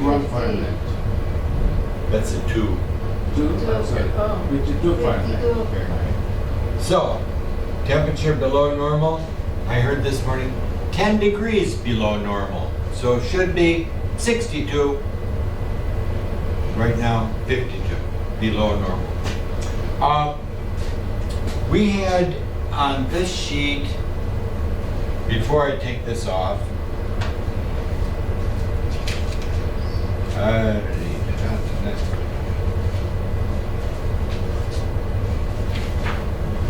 51 Fahrenheit. That's a 2. 2, sorry, 52 Fahrenheit. 52. Fahrenheit. So, temperature below normal, I heard this morning, 10 degrees below normal. So it should be 62. Right now, 52, below normal. We had on this sheet, before I take this off,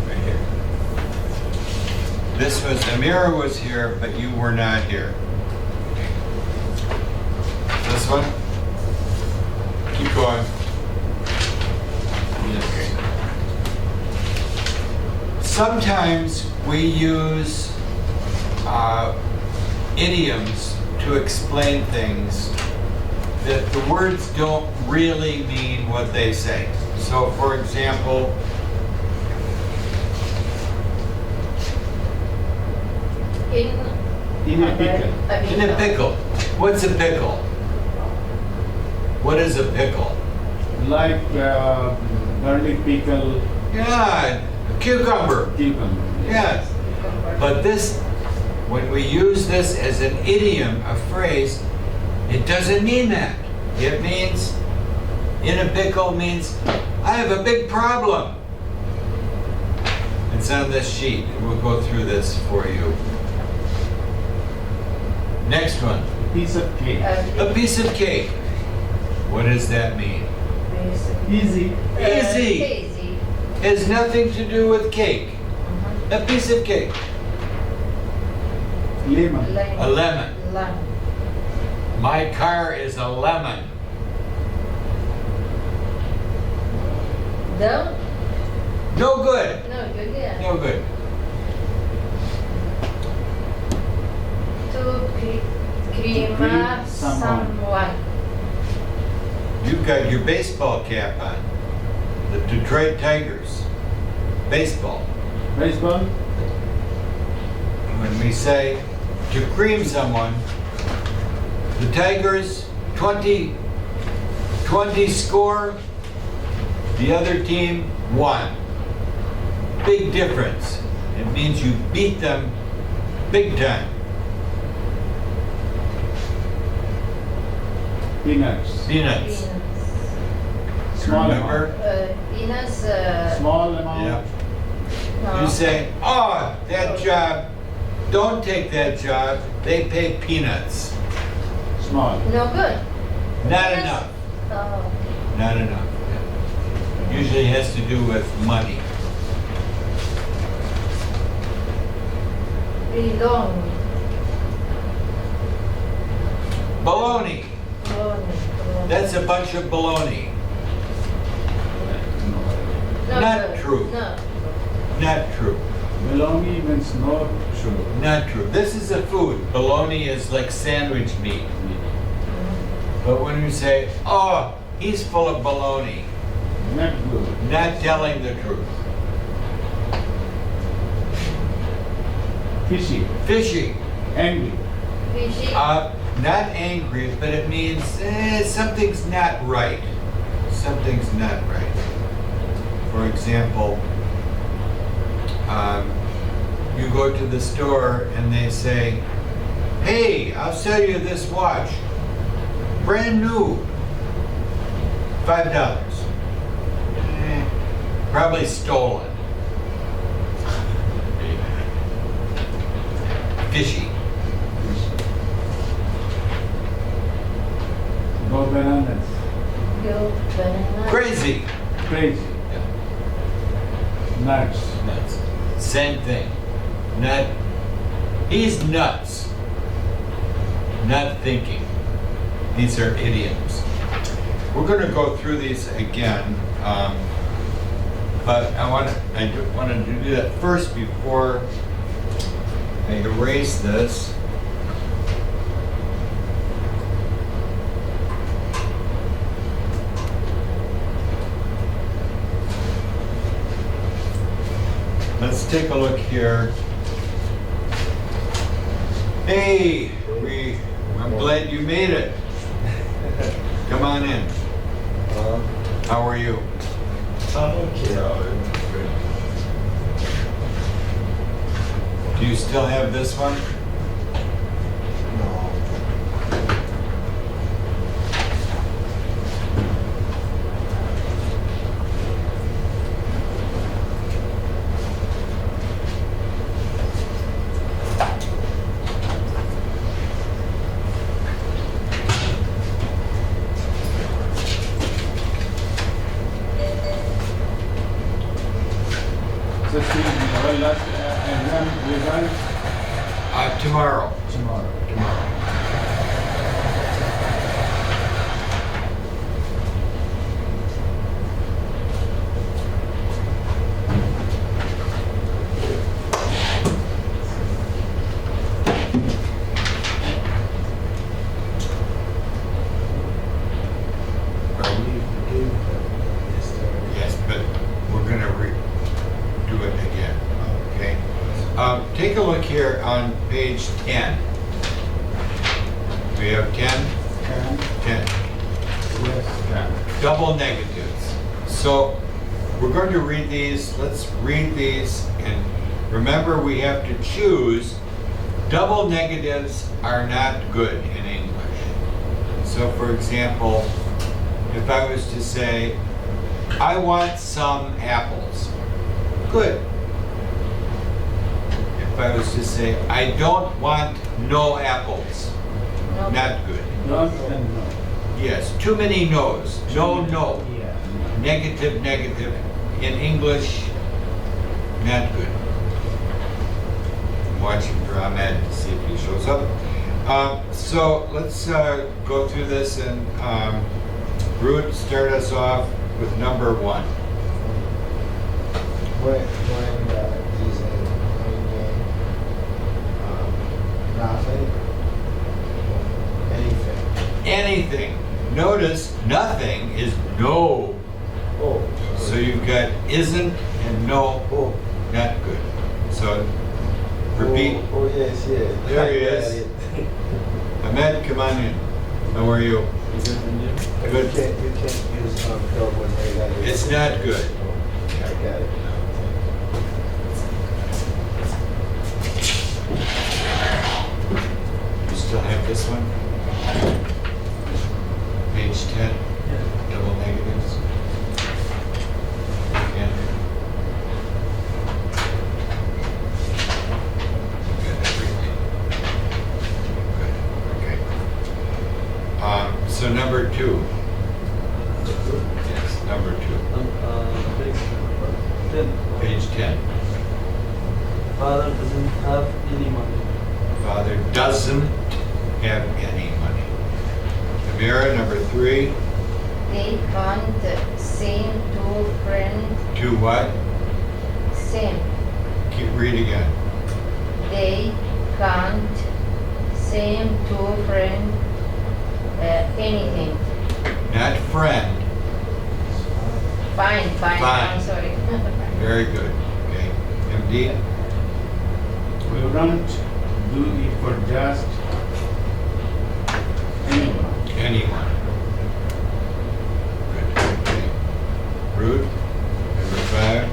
right here. This was, Amira was here, but you were not here. This one? Keep going. Yes. Sometimes we use idioms to explain things that the words don't really mean what they say. So, for example, In In a pickle. in a pickle. What's a pickle? What is a pickle? Like garlic pickle, Yeah, cucumber. cucumber. Yes. But this, when we use this as an idiom, a phrase, it doesn't mean that. It means, in a pickle means, I have a big problem. It's on this sheet. We'll go through this for you. Next one. Piece of cake. A piece of cake. What does that mean? Easy. Easy. Easy. Has nothing to do with cake. A piece of cake. Lemon. A lemon. Lemon. My car is a lemon. No? No good. No, good, yeah. No good. To cream cream someone. You've got your baseball cap on. The Detroit Tigers. Baseball. Baseball. When we say to cream someone, the Tigers 20 score, the other team won. Big difference. It means you beat them big time. Peanuts. Peanuts. Small Remember? Peanuts. Small amount. Yeah. No. You say, oh, that job, don't take that job. They pay peanuts. Small. No good. Not Yes. enough. Oh. Not enough. Usually has to do with money. Really long. Baloney. Long. That's a bunch of baloney. No Not good. true. No. Not true. Bologna means no sugar. Not true. This is a food. Bologna is like sandwich meat. But when you say, oh, he's full of baloney, Not good. not telling the truth. Fishy. Fishy. Angry. Fishy. Not angry, but it means something's not right. Something's not right. For example, you go to the store and they say, hey, I'll sell you this watch. Brand new. $5. Probably stolen. Fishy. Go bananas. Go banana. Crazy. Crazy. Nuts. Nuts. Same thing. Nut. He's nuts. Not thinking. These are idioms. We're going to go through these again, but I want to do that first before I erase this. Let's take a look here. Hey, I'm glad you made it. Come on in. How are you? I'm okay. Good. Do you still have this one? No. So see, our last exam result Tomorrow. tomorrow. Yes, but we're gonna do it again, okay? Take a look here on page 10. We have 10? Can, 10. yes, can. Double negatives. So we're going to read these. Let's read these, and remember we have to choose. Double negatives are not good in English. So for example, if I was to say, I want some apples. Good. If I was to say, I don't want no apples. No. Not good. Don't and no. Yes, too many no's. No, no. Yeah. Negative, negative. In English, not good. I'm watching for Ahmed to see if he shows up. So let's go through this, and Ruth, start us off with number 1. When is nothing, anything. Anything. Notice nothing is no. Oh. So you've got isn't and no, Oh. not good. So repeat. Oh, yes, yes. There he I got is. it. Ahmed, come on in. How are you? Good. You can't use double negative. It's not good. I got it. You still have this one? Page 10, double negatives. Again. Good, everything. Good, okay. So number 2. Yes, number 2. Page 10. Father doesn't have any money. Father doesn't have any money. Amira, number 3. They can't seem to friend To what? same. Read again. They can't seem to friend anything. Not friend. Fine, Fine. I'm sorry. Very good. Okay. MD? We don't do it for just anyone. Anyone. Good. Okay. Rude? Number 5.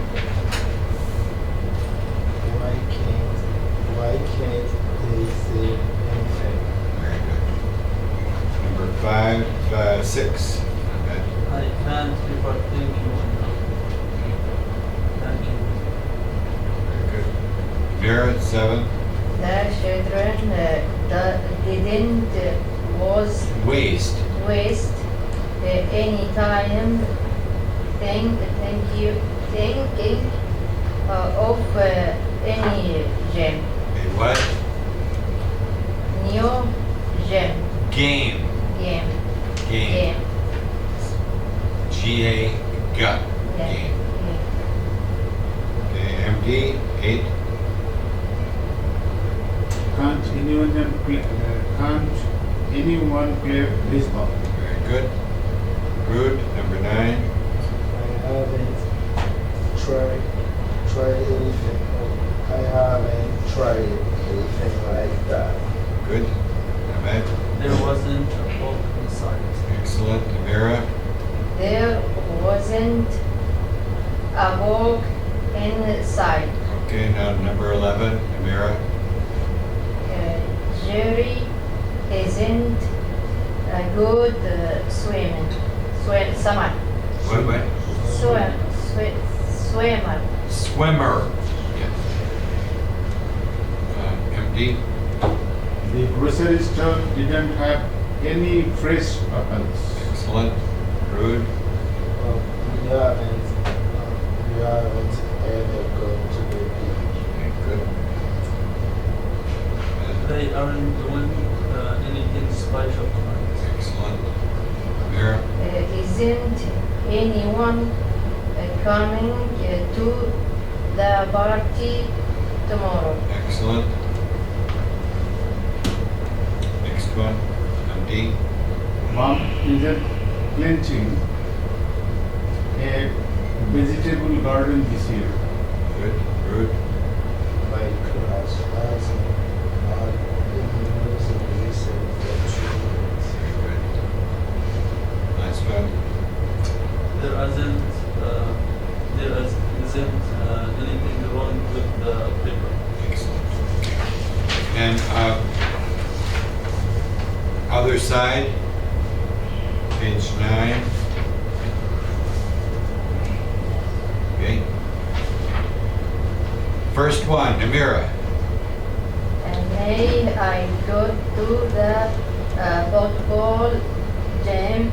Why can't they say anything? Very good. Number 6. I can't before thinking now. Thank you. Very good. Amira, 7. The children didn't Waste. waste any time thinking of any gem. A what? New gem. Game. Game. Game. G-A, gut. Yeah. Game. Yeah. Okay. MD, 8. Can't anyone play baseball? Very good. Rude, number 9. I haven't tried anything. I haven't tried anything like that. Good. Ahmed? There wasn't a book in inside. Excellent. Amira? There wasn't a book inside. Okay, now number 11. Amira? Jerry isn't a good swimmer. Swimmer. What? Swimmer. Swimmer. Yeah. MD? The grocery store didn't have any fresh apples. Excellent. Rude? We haven't ever gone to the beach. Okay, good. They aren't doing anything special tonight. Excellent. Amira? Isn't anyone coming to the party tomorrow? Excellent. Next one. MD? Mom isn't planting a vegetable garden this year. Good. Rude? My class has had the music lesson for children. Very good. Last one. There isn't anything wrong with the paper. Excellent. And other side, page 9. Okay. First one, Amira. May I go to the football game?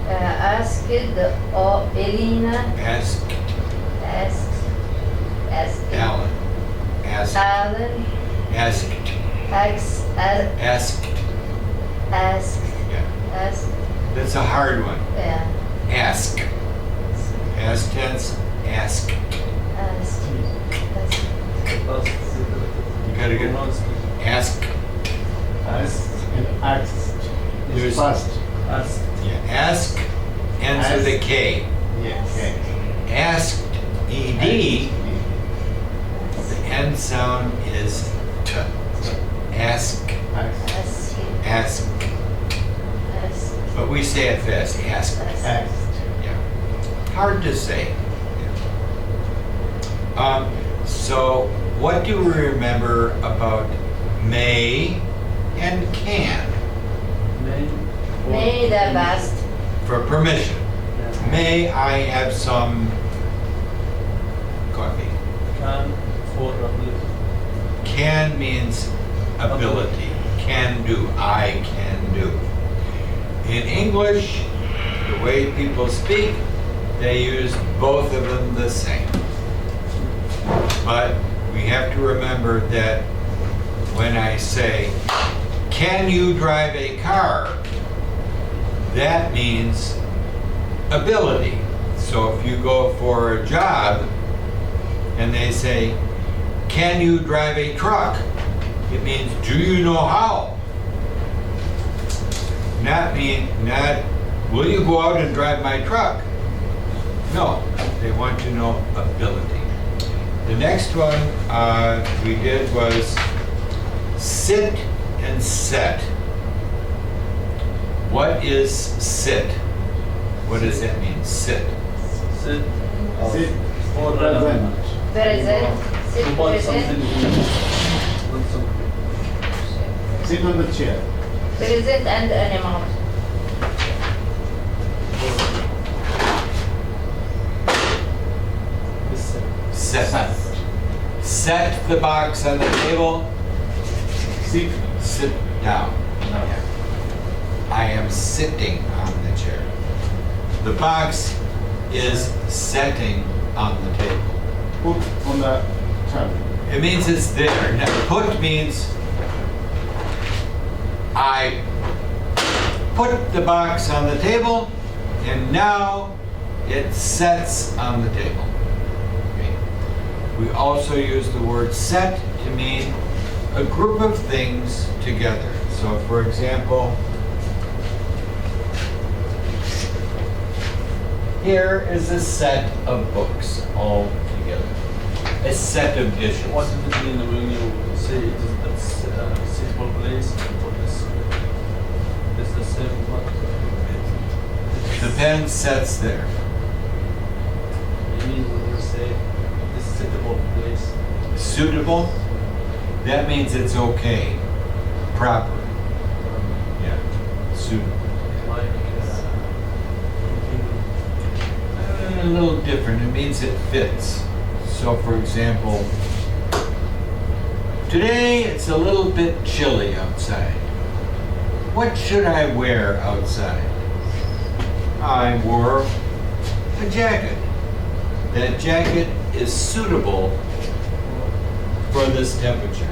Asked Elena. Asked Asked Alan. Asked. Alan. Asked. Asked. Asked. Asked. Yeah. Asked. That's a hard one. Asked. Ask. Past tense. Ask. Asked. You gotta get ask. Asked and asked. There's- It's fast. Ask. Yeah. Ask ends with a K. Yes. Asked. Ed. The end sound is t. Ask. Asked. Ask. Asked. But we say it fast. Ask. Asked. Yeah. Hard to say. So what do we remember about may and can May the best. for permission? Yeah. May I have some coffee? Can for ability. Can means ability. Can do. I can do. In English, the way people speak, they use both of them the same. But we have to remember that when I say, can you drive a car? That means ability. So if you go for a job and they say, can you drive a truck? It means, do you know how? Not, will you go out and drive my truck? No, they want to know ability. The next one we did was sit and set. What is sit? What does that mean, sit? Sit Sit. for Present. Present. Sit to put something present. on something. Sit on the chair. Present and animal. Set. Set the box on the table. Sit. Sit down. I am sitting on the chair. The box is setting on the table. Put on the chair. It means it's there. Now, put means I put the box on the table and now it sets on the table. Okay. We also use the word set to mean a group of things together. So for example, here is a set of books all together. A set of dishes. What does it mean when you say it is a suitable place for this? the same what? The pen sets there. You mean when you say this suitable place? Suitable, that means it's okay. Proper. Yeah, suitable. Like A little different, it means it fits. So for example, today it's a little bit chilly outside. What should I wear outside? I wore a jacket. That jacket is suitable for this temperature.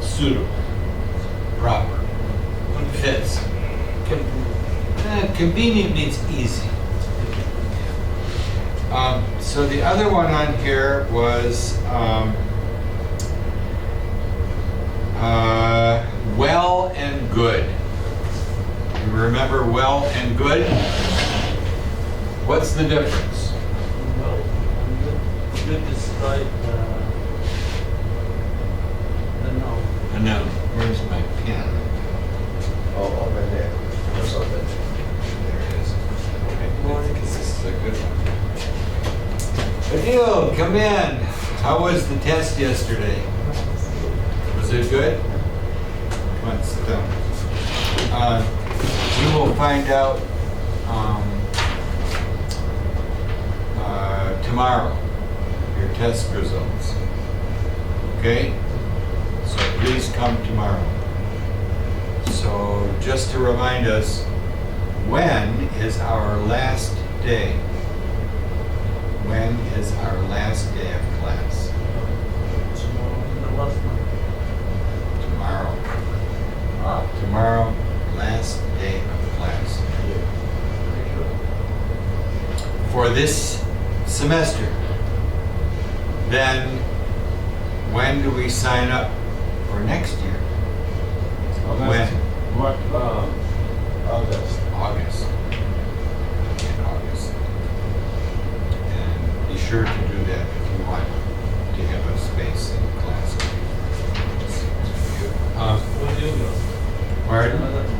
Suitable, proper, fits. Convenient means easy. So the other one on here was well and good. You remember well and good? What's the difference? well, good describe the noun. I know. Where's my pen? Oh, over there. What's over there? There it is. Okay, because this is a good one. Adil, come in. How was the test yesterday? Was it good? Come on, sit down. You will find out tomorrow your test results. Okay? So please come tomorrow. So just to remind us, when is our last day? When is our last day of class? The last one. Tomorrow. Ah, Tomorrow, last day of class. very good. For this semester. Then, when do we sign up for next year? When? What, August. August. In August. And be sure to do that if you want to have a space in class. With you, girl. Pardon? Another one.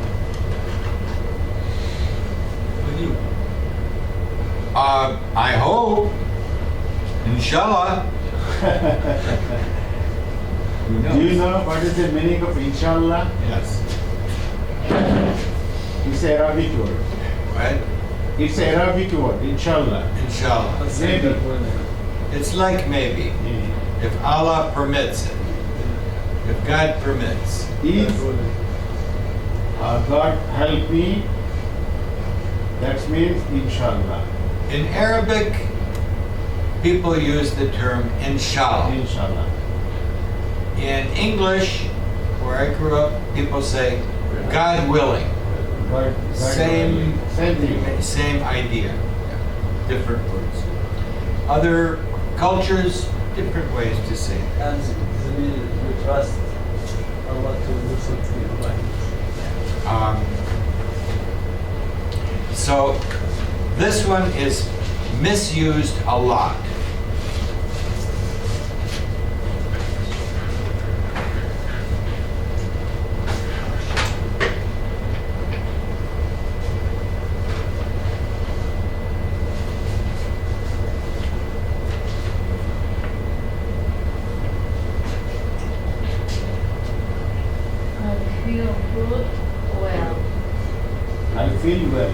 With you. I hope. Inshallah. Who knows? do you know what is the meaning of inshallah? Yes. It's an Arabic word. What? It's an Arabic word, inshallah. Inshallah. Let's say Maybe. that one. It's like maybe. If Allah permits it. If God permits. If God help me, that means inshallah. In Arabic, people use the term inshallah. Inshallah. In English, where I grew up, people say God willing. God Same- willing. Same thing. Same idea. Different words. Other cultures, different ways to say it. And the meaning we trust Allah to do something like this. So this one is misused a lot. I feel good, well. I feel well.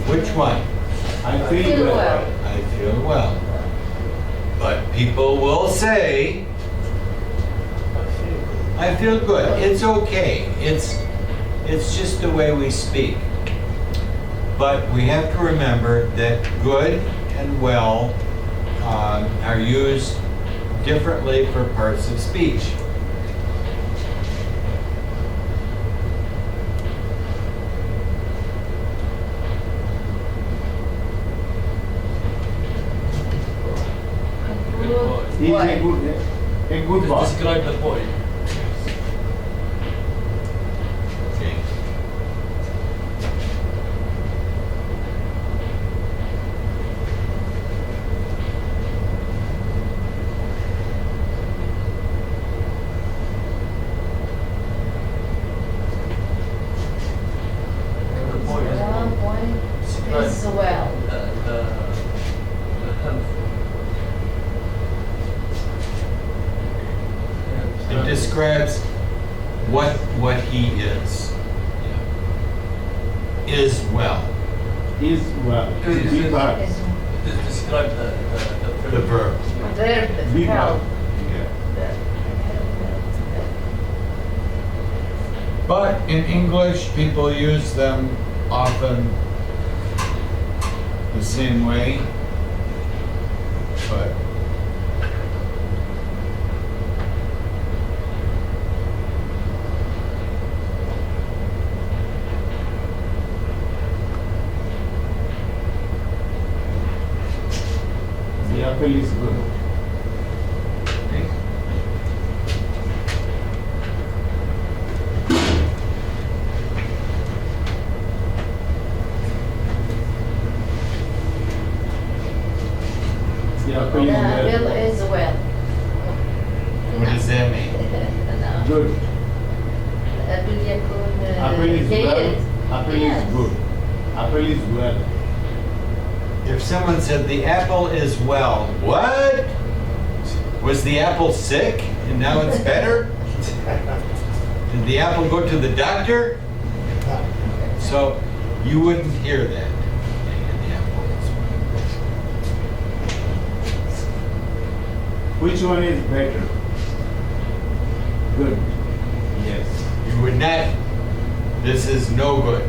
Which one? I feel well. I feel well. But people will say, I feel good. It's okay. It's just the way we speak. But we have to remember that good and well are used differently for parts of speech. Good, He is well. a good boy. Describe the boy. Okay. describes what he is. Is well. Is well. Is- Be verb. Is Just describe the The verb. verb, Be help. verb. Yeah. Verb. But in English, people use them often the same way. But The apple is good. The apple The is bill well. is well. What does that mean? No. Good. الأبل يكون Apple is جيد. well. Apple Yes. is good. Apple is well. If someone said the apple is well, what? Was the apple sick and now it's better? Did the apple go to the doctor? So you wouldn't hear that. The apple is well. Which one is better? Good. Yes. You would not. This is no good.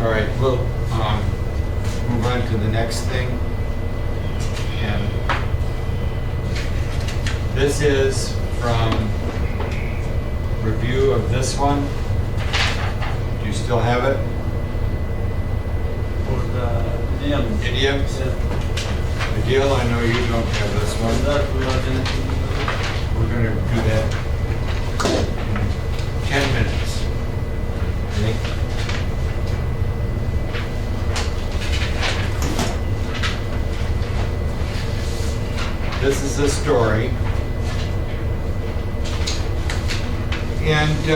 All right, we'll move on to the next thing. And this is from review of this one. Do you still have it? for the idioms. Idioms? Yeah. The deal, I know you don't have this For one. that we are going to. We're gonna do that in 10 minutes. Okay? This is a story. And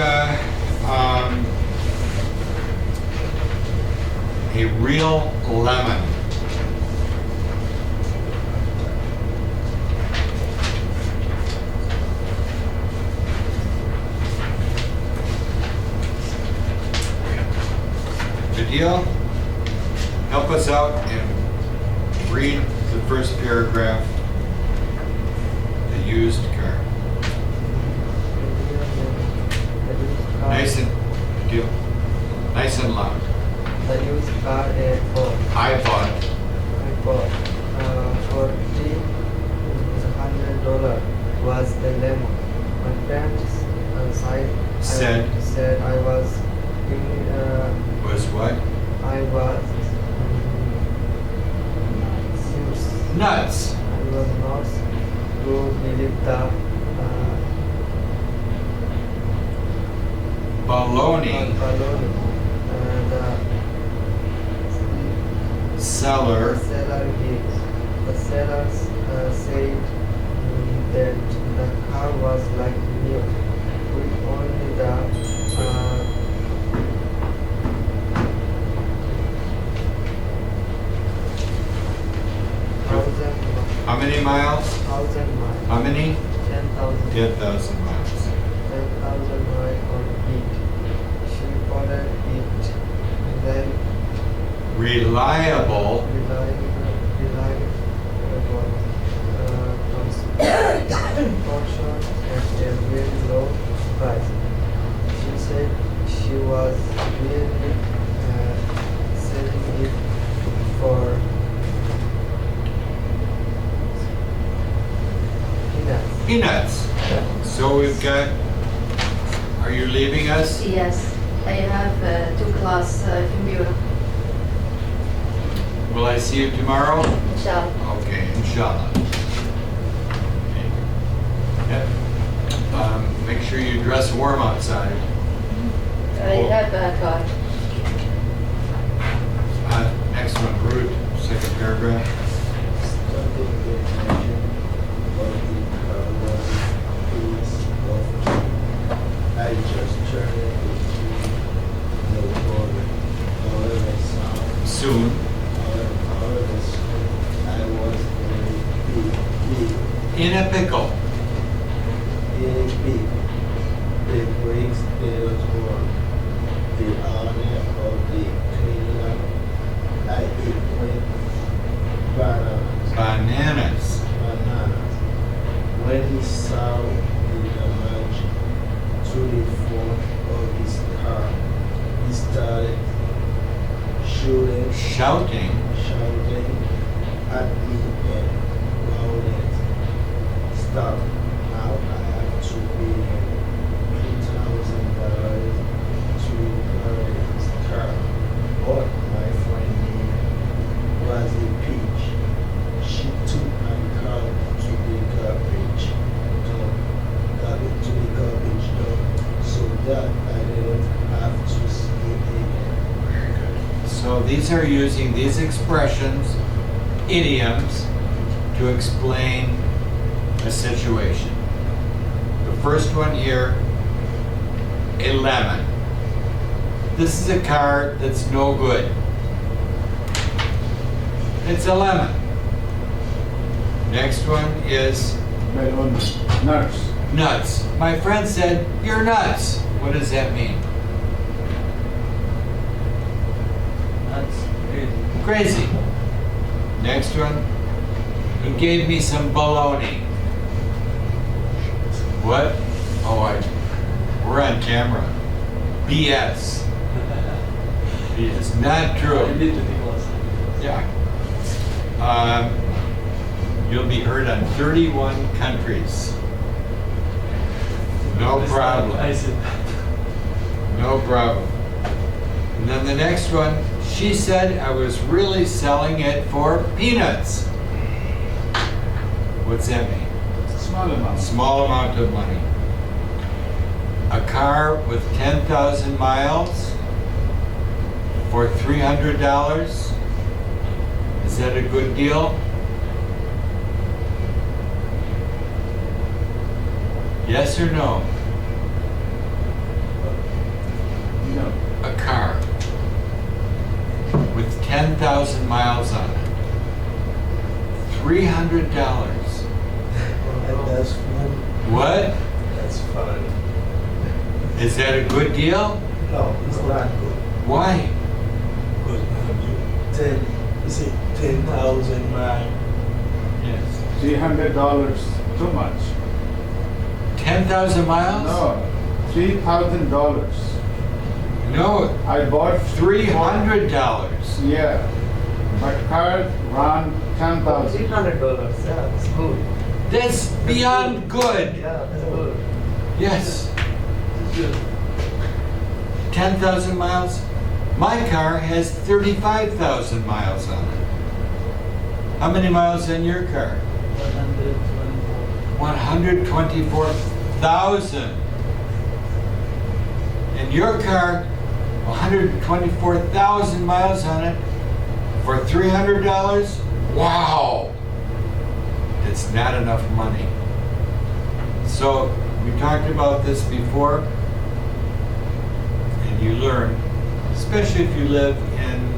a real lemon. Deal, help us out and read the first paragraph, the used car. Nice and, deal, nice and loud. The used car for I bought $1,400 was the lemon. My friends Said I was was what? Nuts. I was not to believe the Baloney. baloney. Seller. The sellers said that the car was like new, with only the How many miles? 1,000 miles, How many? 10,000 10,000 miles. 10,000 miles on it. She followed it. Then Reliable. reliable transportation at a very low price. She said she was really selling it for Peanuts. So we've got, are you leaving us? Yes, I have 2 class computer. Will I see you tomorrow? Inshallah. Okay, inshallah. Okay. Yep. Make sure you dress warm outside. I have a car. Next one, Ruth, second paragraph? Started the ignition of the car was piece of cake. I just turned it into the water. However, Soon. however, soon I was In a pickle. in a big. The brakes failed on the owner of the cleanup. I ate Bananas. bananas. When he saw the damage to the front of his car, he started shooting, Shouting. shouting at me and yelling, "Stop! Now I have to pay him $2,000 to repair his car." But my friend here was a peach. She took my car to the garbage dump, so that I didn't have to see it again. So these are using these expressions, idioms, to explain a situation. The first one here, a lemon. This is a car that's no good. It's a lemon. Next one is Balloon, nuts. nuts. My friend said, "You're nuts." What does that mean? That's crazy. Crazy. Next one, he gave me some baloney. What? Oh, we're on camera. BS. BS. Not I true. need to think less. Yeah. You'll be heard on 31 countries. No I problem. said, No problem. And then the next one, she said I was really selling it for peanuts. What's that mean? Small amount. Small amount of money. A car with 10,000 miles for $300? Is that a good deal? Yes or no? No. A car with 10,000 miles on it. $300. And that's fun. What? That's fun. Is that a good deal? No, it's not good. Why? Because you see, 10,000 miles. Yes. $300 too much. 10,000 miles? No, $3,000. No, I bought $300. Yeah, my car ran 10,000. $300. Yeah, that's good. That's beyond good. Yeah, that's good. Yes. it's good. 10,000 miles? My car has 35,000 miles on it. How many miles in your car? 124. 124,000. And your car, 124,000 miles on it for $300? Wow! That's not enough money. So, we talked about this before, and you learn, especially if you live in,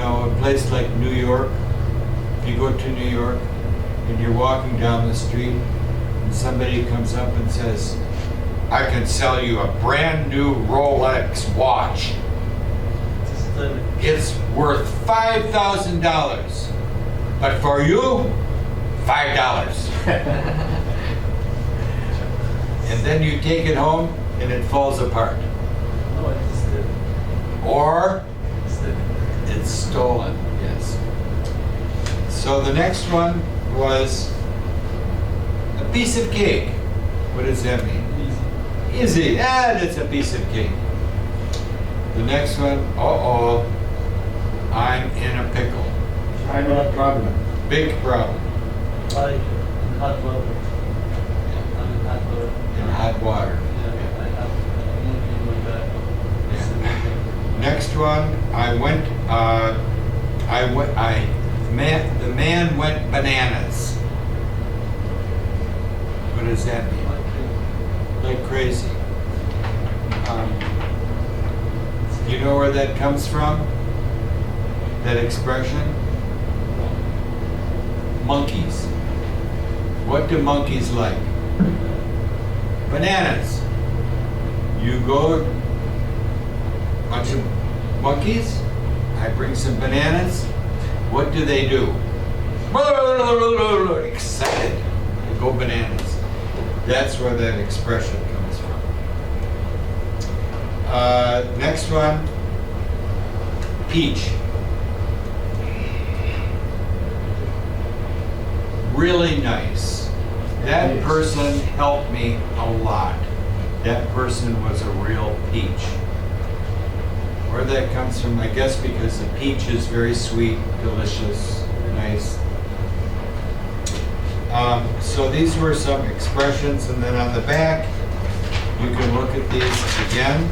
a place like New York. If you go to New York and you're walking down the street and somebody comes up and says, "I can sell you a brand new Rolex watch. Just tell me. It's worth $5,000. But for you, $5. And then you take it home and it falls apart. No, it's still. Or Still. it's stolen, yes. So the next one was a piece of cake. What does that mean? Easy. Easy. That's a piece of cake. The next one, I'm in a pickle. I'm in a problem. Big problem. Like in hot water. I'm in hot water. In hot water. Yeah, I have movie in my back. Yeah. Next one, The man went bananas. What does that mean? Like crazy. You know where that comes from? That expression? Monkeys. What do monkeys like? Bananas. You go, bunch of monkeys, I bring some bananas. What do? Excited. They go bananas. That's where that expression comes from. Next one, peach. Really nice. That person helped me a lot. That person was a real peach. Where that comes from, I guess because the peach is very sweet, delicious, nice. So these were some expressions, and then on the back, you can look at these again.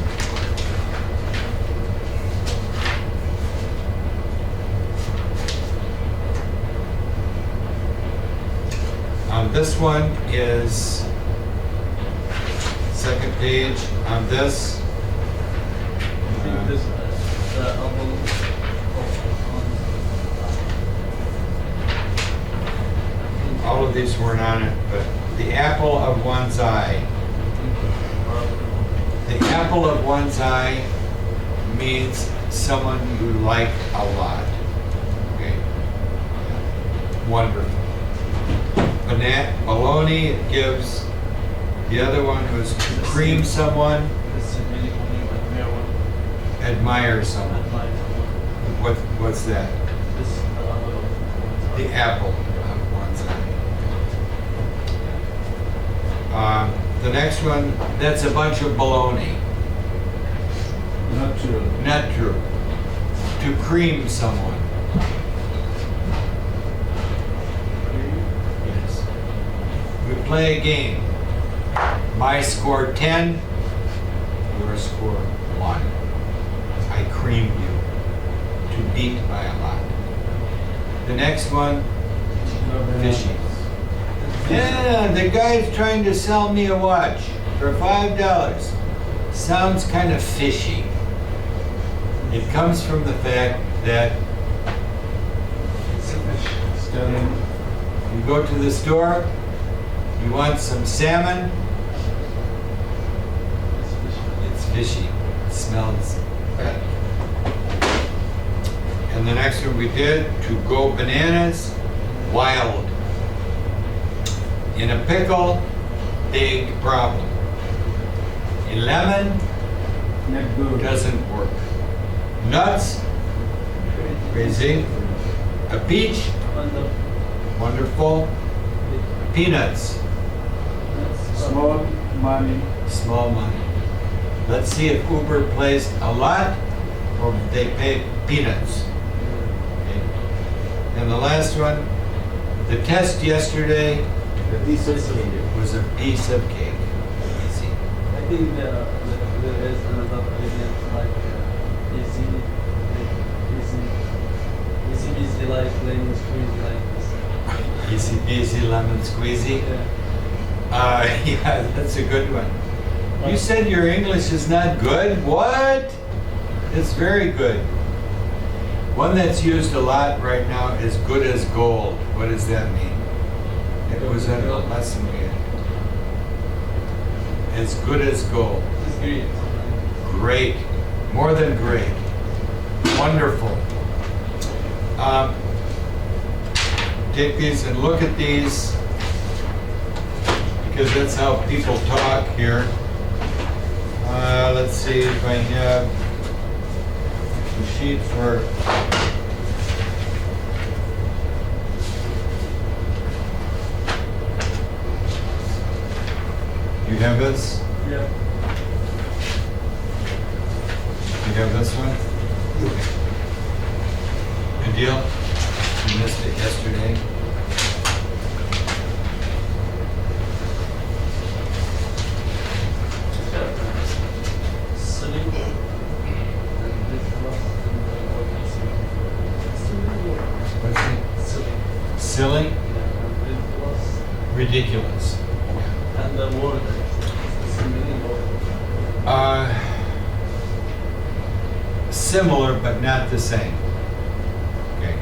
This one is second page on this. All of these weren't on it, but the apple of one's eye. The apple of one's eye means someone you like a lot. Okay. Wonderful. Baloney, it gives. The other one was to cream someone, admire someone. What's that? The apple of one's eye. The next one, that's a bunch of baloney. Not true. Not true. To cream someone. Yes. We play a game. My score 10, your score 1. I creamed you to beat by a lot. The next one, fishy. Yeah, the guy's trying to sell me a watch for $5. Sounds kind of fishy. It comes from the fact that you go to the store, you want some salmon, it's fishy. It smells bad. And the next one we did, to go bananas, wild. In a pickle, big problem. A lemon Not good. doesn't work. Nuts, crazy. A peach, wonderful. Peanuts, Small money. small money. Let's see if Uber plays a lot or they pay peanuts. Okay. And the last one, the test yesterday The piece of cake. was a piece of cake. Easy. I think there is another element like easy, like lemon squeeze like this. Easy peasy lemon squeezy. Yeah. Yeah, that's a good one. You said your English is not good? What? It's very good. One that's used a lot right now is good as gold. What does that mean? It was in a lesson we had. As good as gold. It's great. Great. More than great. Wonderful. Take these and look at these, because that's how people talk here. Let's see if I have a sheet for you have this? Yeah. You have this one? Good deal? You missed it yesterday. Sleep. And this was What's it? Silly? Yeah, and ridiculous. Ridiculous. And the word, it's the meaning of Similar, but not the same. Okay.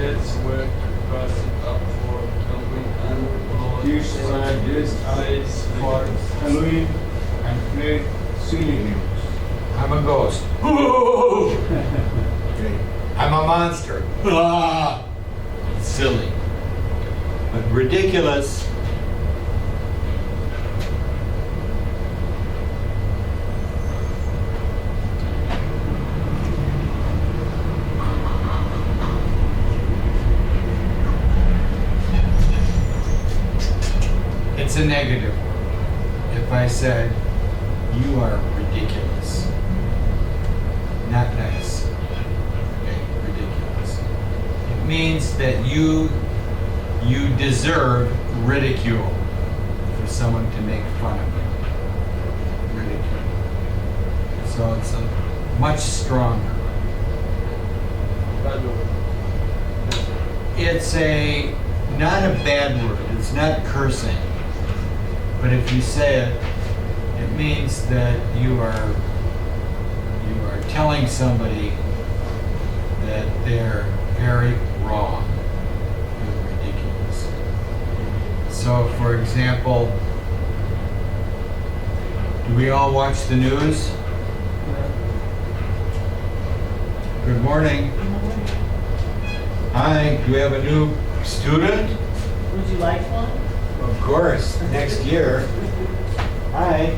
kids were dressing up for Halloween and Kids were dressed up for Halloween and played silly games. I'm a ghost. Okay. I'm a monster. Silly. But ridiculous. It's a negative word. If I said, you are ridiculous. Not nice. Okay, ridiculous. It means that you deserve ridicule for someone to make fun of you. Ridicule. So it's a much stronger. bad word. It's not a bad word. It's not cursing. But if you say it, it means that you are telling somebody that they're very wrong and ridiculous. So, for example, do we all watch the news? Good morning. Hi, do we have a new student? Would you like one? Of course, next year. Hi.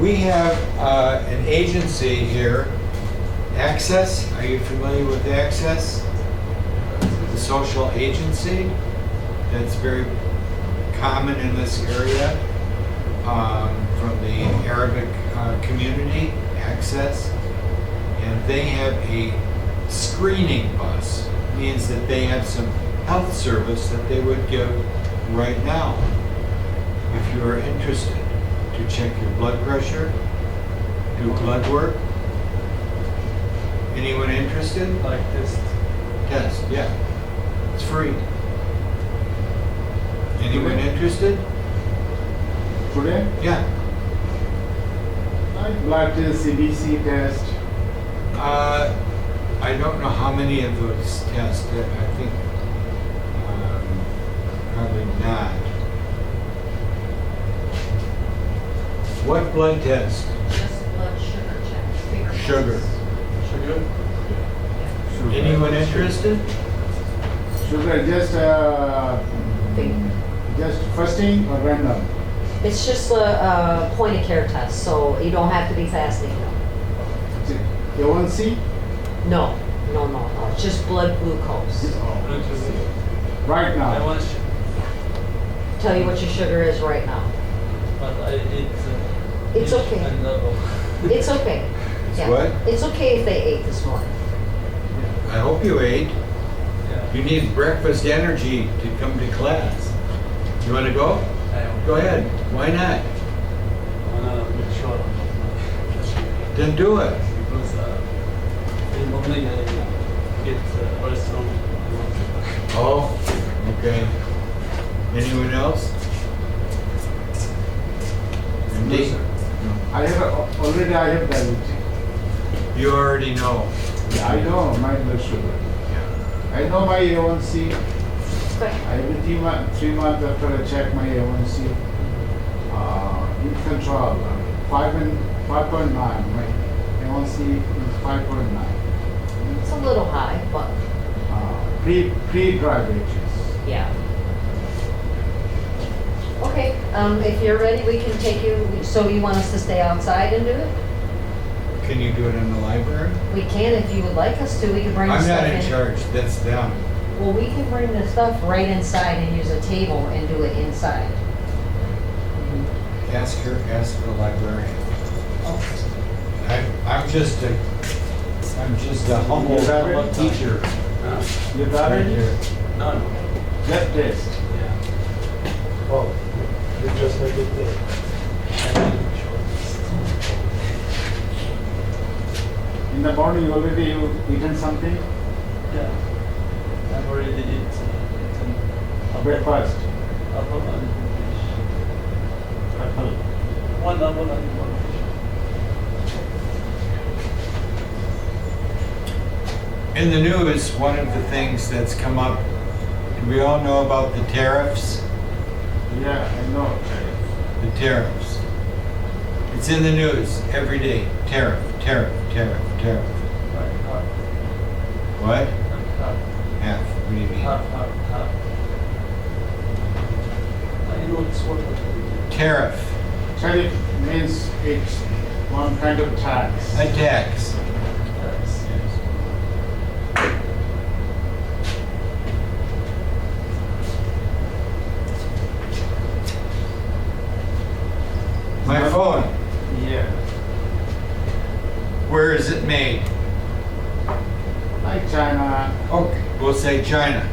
We have an agency here, Access. Are you familiar with Access? The social agency that's very common in this area from the Arabic community, Access. And they have a screening bus. It means that they have some health service that they would give right now if you are interested. To check your blood pressure, do blood work. Anyone interested? Like this. Test, yeah. It's free. Anyone interested? Today, Yeah. like blood test, CBC test. I don't know how many of those tests. I think probably not. What blood test? Just blood sugar checks. Finger Sugar. pulse. Sugar? Sugar. Anyone interested? Sugar, just fasting or random? It's just a point of care test, so you don't have to be fasting. Is it A1C? No, it's just blood glucose. Right I now. want Tell you what your sugar is right now. but I eat. It's fish okay. And no. It's okay. Yeah. what? It's okay if they ate this morning. I hope you ate. Yeah. You need breakfast energy to come to class. You want to go? Go ahead. Why not? I wanna make sure I'm not Then do it. because in the morning I get very strong. Oh, okay. Anyone else? No, sir. I have diabetes. You already know. Yeah, I know my blood sugar. I know my A1C. Okay. Every 3 months after I check my A1C, in control, 5.9. My A1C is 5.9. It's a little high, but Pre-diabetes. yeah. Okay, if you're ready, we can take you, so you want us to stay outside and do it? Can you do it in the library? We can if you would like us to, we can bring the I'm stuff not in. in charge. That's them. Well, we can bring the stuff right inside and use a table and do it inside. Ask the librarian. I'm just a humble You got it? teacher. You got Right it? here. No. Just test. Yeah. Oh, you just make it there. I wanna make sure. In the morning already you eaten something? Yeah. I've already eaten Breakfast. apple and fish. Apple. One apple and one fish. In the news, one of the things that's come up, and we all know about the tariffs. Yeah, I know. The tariffs. It's in the news every day. Tariff. Right, half, What? half, Half. What do you mean? half. I know it's what. Tariff. Tariff means it's one kind of tax. A tax. Tax. My phone. Yeah. Where is it made? Like China. Okay, we'll say China.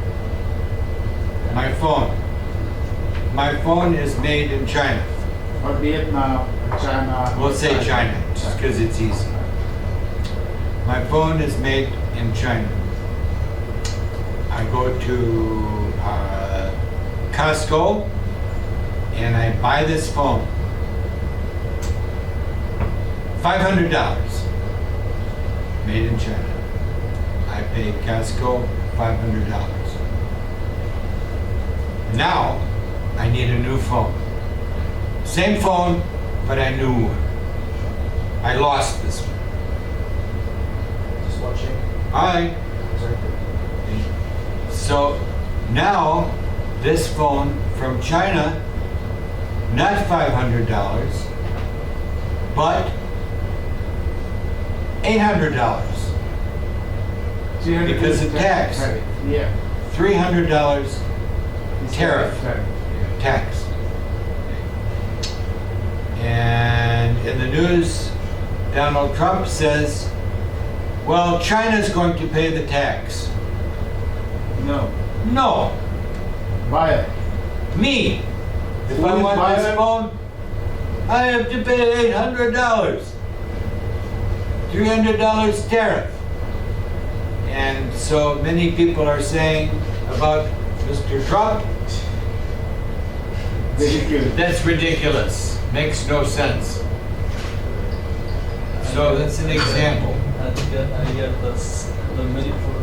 My phone. My phone is made in China. Or Vietnam, China. We'll say China, just because it's easy. My phone is made in China. I go to Costco and I buy this phone. $500. Made in China. I paid Costco $500. Now, I need a new phone. Same phone, but a new one. I lost this one. Just watching. Alright. So now, this phone from China, not $500, but $800. 300 Because of tax. tariff. Yeah. $300 It's Tariff. tariff. tax. And in the news, Donald Trump says, well, China's going to pay the tax. No. No, Buy it. me. If Who I is want this buying? phone, I have to pay $800. $300 tariff. And so many people are saying about Mr. Trump, Ridiculous. that's ridiculous. Makes no sense. So that's an example. I get the mini for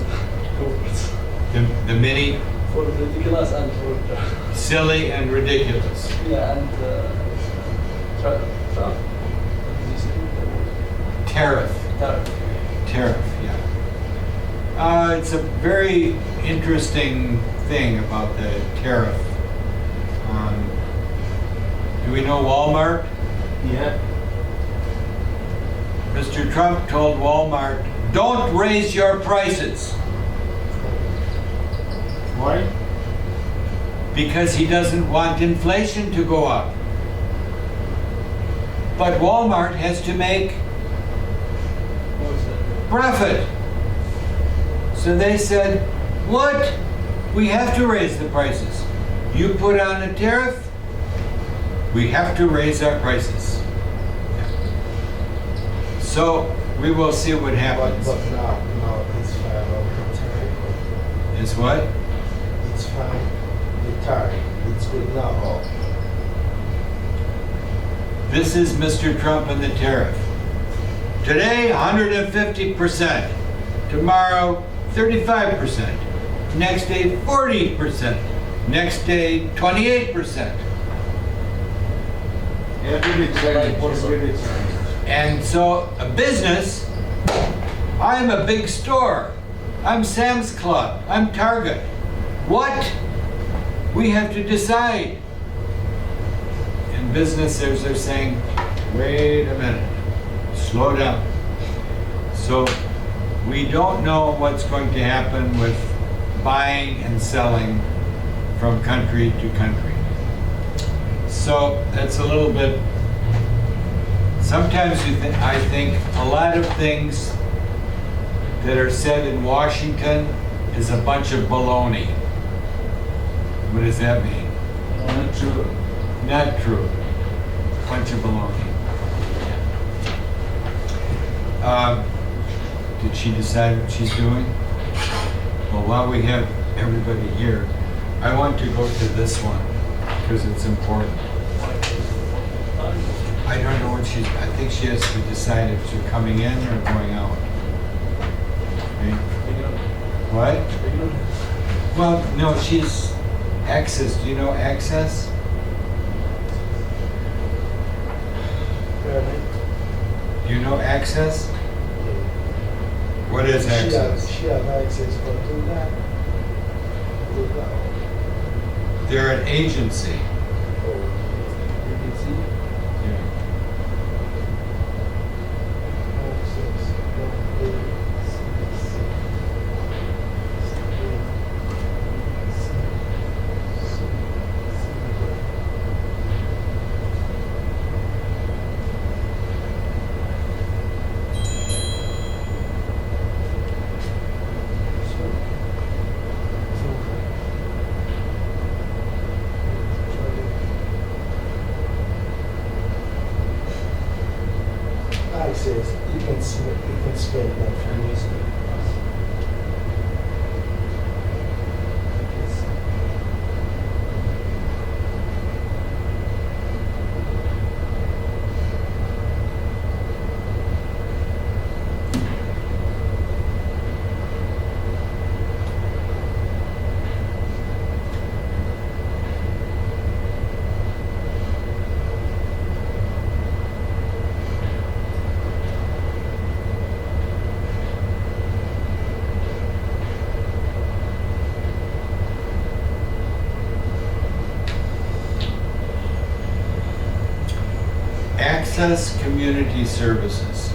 corporate. The mini, For ridiculous and for silly and ridiculous. yeah and Trump. What is this? Tariff. Tariff, yeah. It's a very interesting thing about the tariff. Do we know Walmart? Yeah. Mr. Trump told Walmart, don't raise your prices, Why? because he doesn't want inflation to go up. But Walmart has to make What's that? profit. So they said, what? We have to raise the prices. You put on a tariff, we have to raise our prices. So we will see what happens. But now it's fine on the tariff. Is what? It's fine. The tariff, it's good now. This is Mr. Trump and the tariff. Today, 150%. Tomorrow, 35%. Next day, 40%. Next day, 28%. Every day change, every day change. And so a business, I'm a big store. I'm Sam's Club. I'm Target. What? We have to decide. And businesses are saying, wait a minute, slow down. So we don't know what's going to happen with buying and selling from country to country. So that's a little bit, sometimes I think a lot of things that are said in Washington is a bunch of baloney. What does that mean? Not true. Not true. Bunch of baloney. Did she decide what she's doing? Well, while we have everybody here, I want to go to this one because it's important. I don't know what I think she has to decide if she's coming in or going out. Right? What? Well, no, she's Access. Do you know Access? Do you know Access? What is Access? She have access to do that. Do that. They're an agency. You can see. Yeah. Access, you can spend that for me. Access Community Services.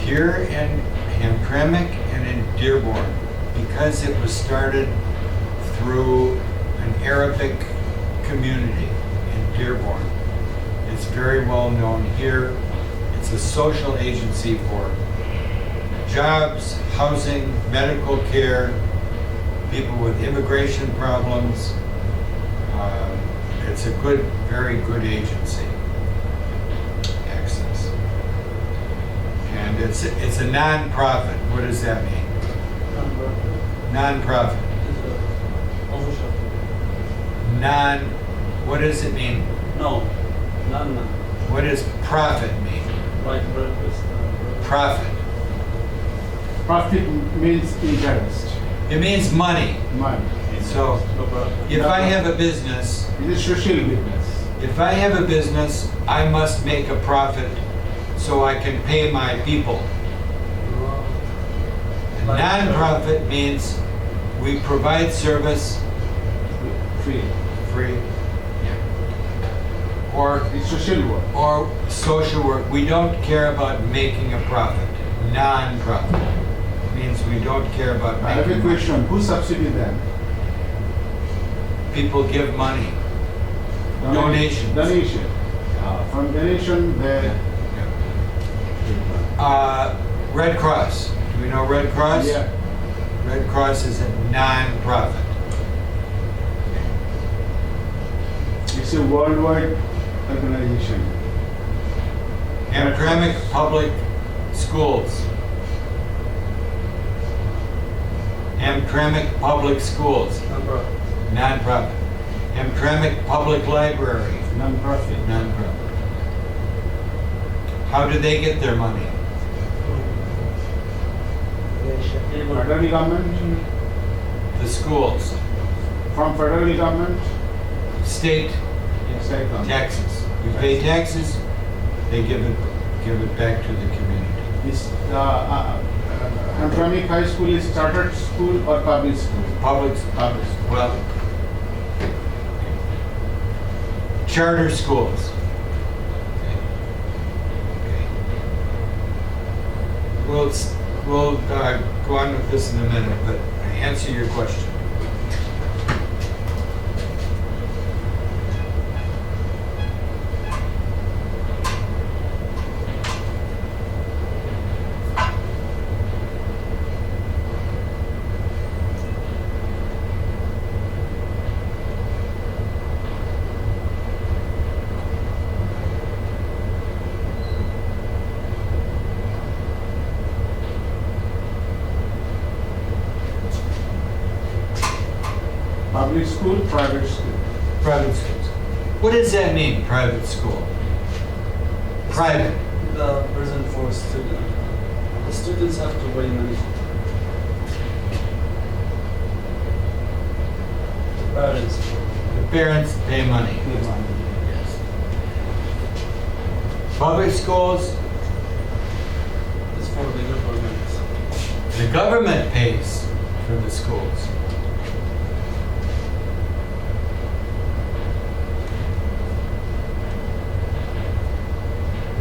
Here in Hamtramck and in Dearborn, because it was started through an Arabic community in Dearborn. It's very well known here. It's a social agency for jobs, housing, medical care, people with immigration problems. It's a good, very good agency. Access. And it's a non-profit. What does that mean? Non-profit. What does it mean? No, none. What does profit mean? Like breakfast. Profit. Profit means interest, It means money. money. So No problem. if I have a business, It's a social business. If I have a business, I must make a profit so I can pay my people. A non-profit means we provide service Free. free. Or It's social work. or social work. We don't care about making a profit. Non-profit means we don't care about I have a making money. question. Who subsidy them? People give money. Donations. Donation. From donation, they. Red Cross. Do we know Red Cross? Yeah. Red Cross is a non-profit. It's a worldwide organization. Hamtramck Public Schools. Hamtramck Public Schools, Non-profit. non-profit. Hamtramck Public Library, Non-profit. non-profit. How do they get their money? Federal government, The schools, from federal government, state state government. taxes. We pay taxes, they give it back to the community. Is Hamtramck High School is chartered school or public school? Public, Public school. well, charter schools. Okay. We'll go on with this in a minute, but answer your question. Public school, private school. Private schools. What does that mean, private school? Private. The present for student. The students have to pay money. The parents. The parents pay money. Yes. Public schools, It's for the government. the government pays for the schools.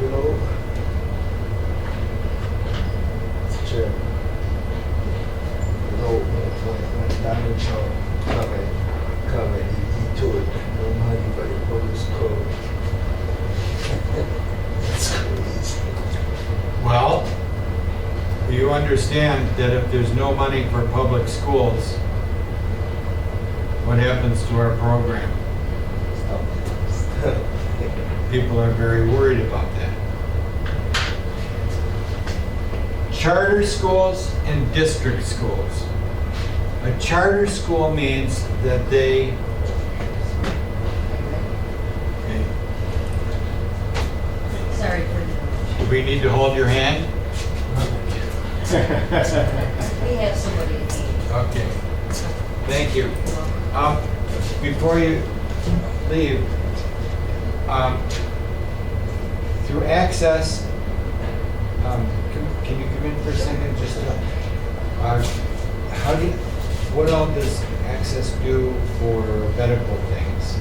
You know, Chair, you know, when Donald Trump come and he told no money for the public school. That's crazy. Well, you understand that if there's no money for public schools, what happens to our program? Stop. People are very worried about that. Charter schools and district schools. A charter school means that they... Okay. Sorry for Do we need to hold your hand? we have somebody in need. Okay. Thank you. Before you leave, through access, can you come in for a second? Just what all does access do for medical things?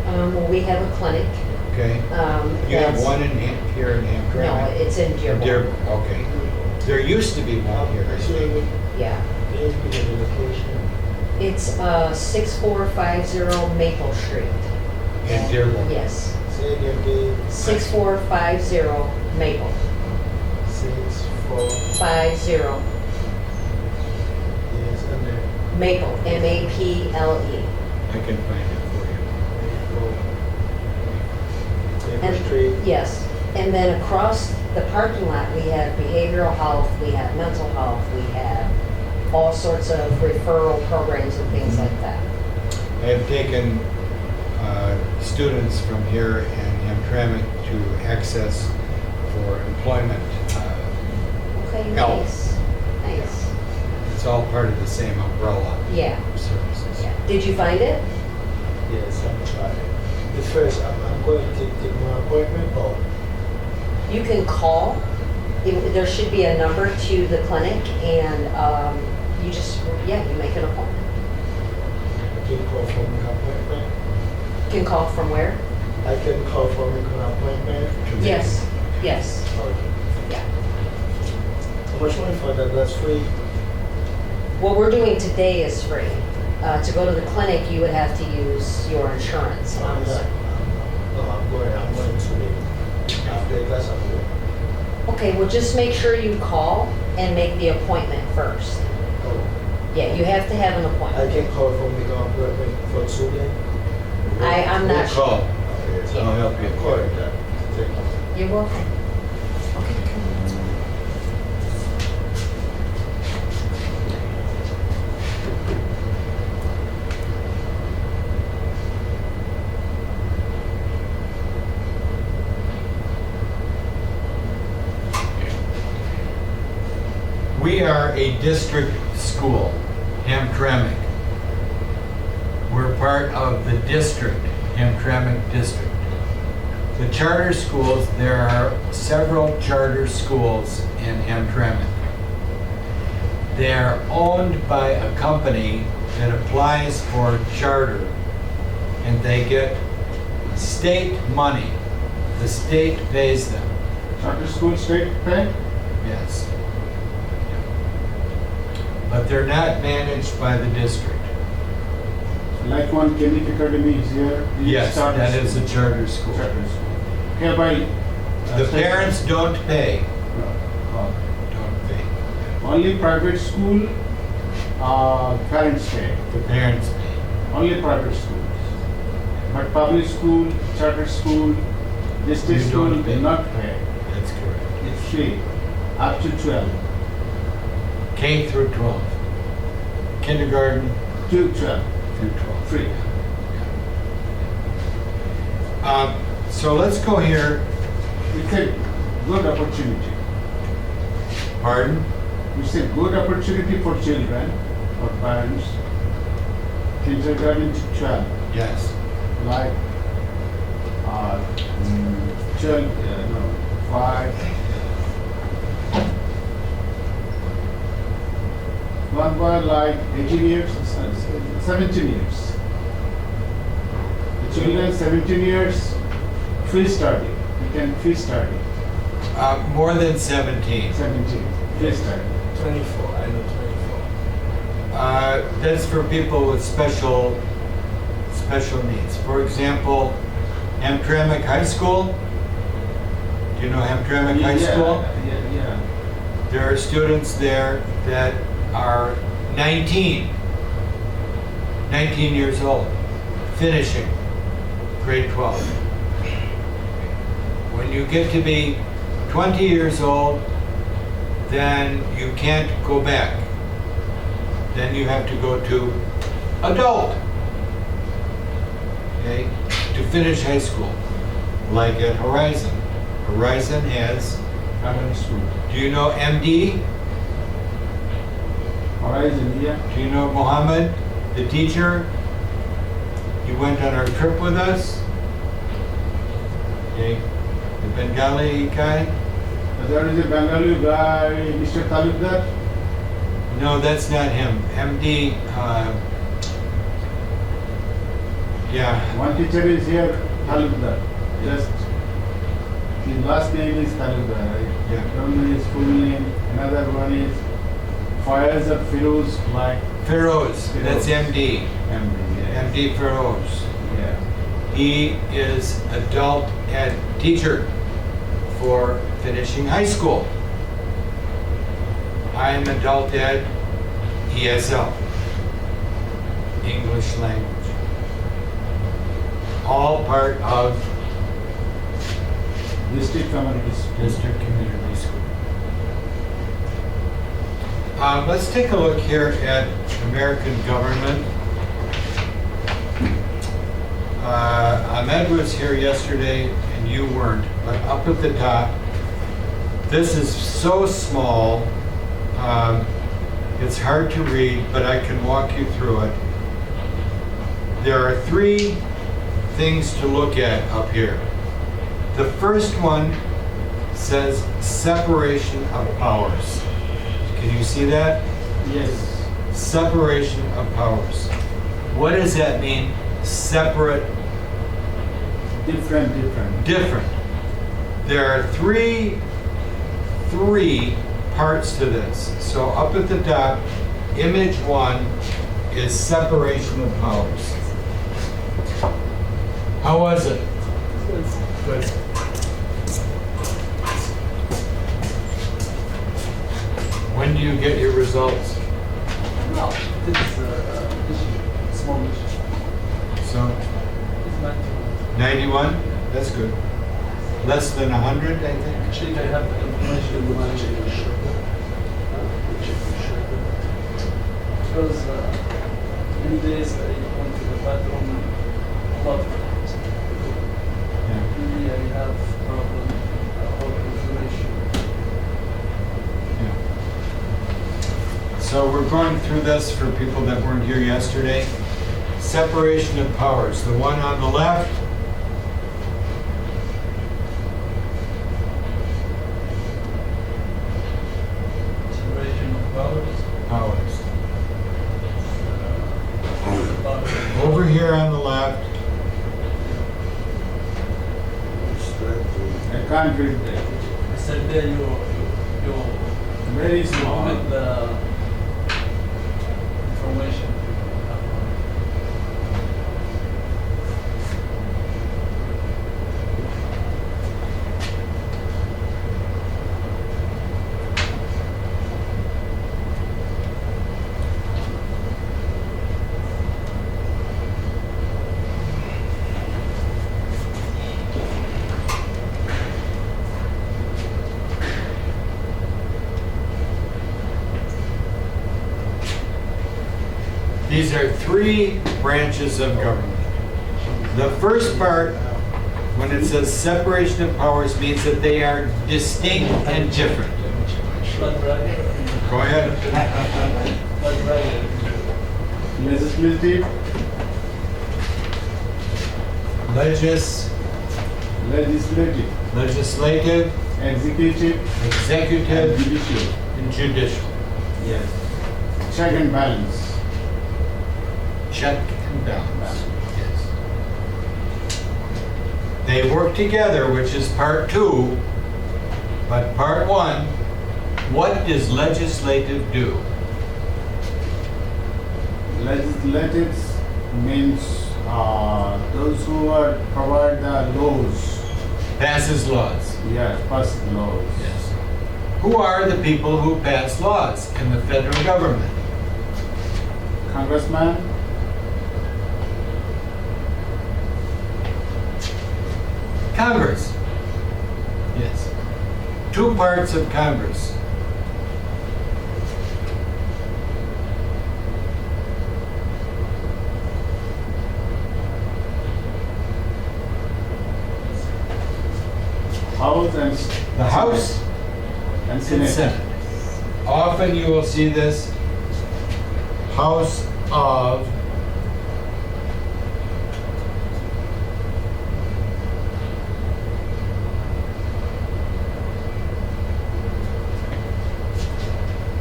Well, we have a clinic. Okay. You have that's- one here in No, Hamtramck? it's in Dearborn. Dearborn, okay. There used to be one here, I think. Yeah. Please give me the location. It's 6450 Maple Street. In Dearborn. Yes. Say again, please. 6450 Maple. 6, 4, 50 yes, and then Maple. MAPLE. I can find it for you. Maple And- Street. Yes. And then across the parking lot, we have behavioral health, we have mental health, we have all sorts of referral programs and things like that. I have taken students from here in Hamtramck to access for employment. Okay, Health. nice. Nice. It's all part of the same umbrella Yeah. of services. Yeah. Did you find it? Yes, I'm trying. the first, I'm going to take my appointment or You can call, there should be a number to the clinic, and you just, yeah, you make an appointment. I can call for my appointment. You can call from where? I can call for my appointment. Yes, yes, Okay. yeah. How much money for that? That's free. What we're doing today is free. To go to the clinic, you would have to use your insurance. No, I'm going today. After the class, I'm going. Okay, well, just make sure you call and make the appointment first. Oh, Yeah, you have to have an I appointment. can call for my appointment for today. I'm not We'll sure. call. Okay, so I'll help you. I'm calling that. Thank you. You're welcome. We are a district school, Hamtramck. We're part of the district, Hamtramck District. The charter schools, there are several charter schools in Hamtramck. They are owned by a company that applies for charter, and they get state money. The state pays them, Charter school state pay? yes. But they're not managed by the district. Like one Kenny Academy is here. Yes, Charter that is school. a charter school. Charter school. Hereby. The parents don't pay. No. Don't pay. Only private school, parents pay. The parents pay. Only private schools. But public school, charter school, district You school don't pay. do not pay. That's correct. It's free, up to 12. K through 12. Kindergarten To 12, through 12. free. So let's go here. It's a good opportunity. Pardon? It's a good opportunity for children, for parents. Kindergarten to 12, Yes. like 5. One boy like 18 years, 17 years. The children 17 years, free study. You can free study. More than 17. 17, free study. 24, I know 24. That's for people with special needs. For example, Hamtramck High School. Do you know Hamtramck High School? Yeah. There are students there that are 19 years old, finishing grade 12. When you get to be 20 years old, then you can't go back. Then you have to go to adult, okay, to finish high school, like at Horizon. Horizon has, Primary school. do you know MD? Horizon, yeah. Do you know Mohammed, the teacher? He went on our trip with us. Okay, the Bengali guy? There is a Bengali guy, Mr. Talukdar. No, that's not him. MD, yeah, One teacher is here, Talukdar. Just his last name is Talukdar. I Yeah. don't know his full name. Another one is Fires of Firoz, like Feroz, that's MD. MD. Yeah. MD Feroz. Yeah. He is adult ed teacher for finishing high school. I'm adult ed ESL, English language. All part of District Community School. District Community School. Let's take a look here at American government. Ahmed was here yesterday and you weren't, but up at the top, this is so small, it's hard to read, but I can walk you through it. There are three things to look at up here. The first one says separation of powers. Can you see that? Yes. Separation of powers. What does that mean? Separate, Different. different. There are three parts to this. So up at the top, image 1 is separation of powers. How was it? Good. When do you get your results? No, this is issue, small issue. So, It's not too. 91? That's good. Less than 100, I think. Actually, I have the information in my because many days I went to the bathroom a lot of times. Yeah. Maybe I have problem about information. Yeah. So we're going through this for people that weren't here yesterday. Separation of powers. The one on the left, Separation of powers. powers. About Over here on the left, I can't read that. I said there you Very small. with the information. these are three branches of government. The first part, when it says separation of powers, means that they are distinct and different. Blood right. Go ahead. Blood right. Legislative, Legislative, executive, and executive, judicial. and judicial. Yes. Check and balance. Check and balance. Yes. They work together, which is part 2. But part 1, what does legislative do? Legislatives means those who are provide the laws. Passes laws. Yes, pass laws. Yes. Who are the people who pass laws in the federal government? Congressman, Congress. Yes. 2 parts of Congress. House and The House and and Senate. Senate. Often you will see this House of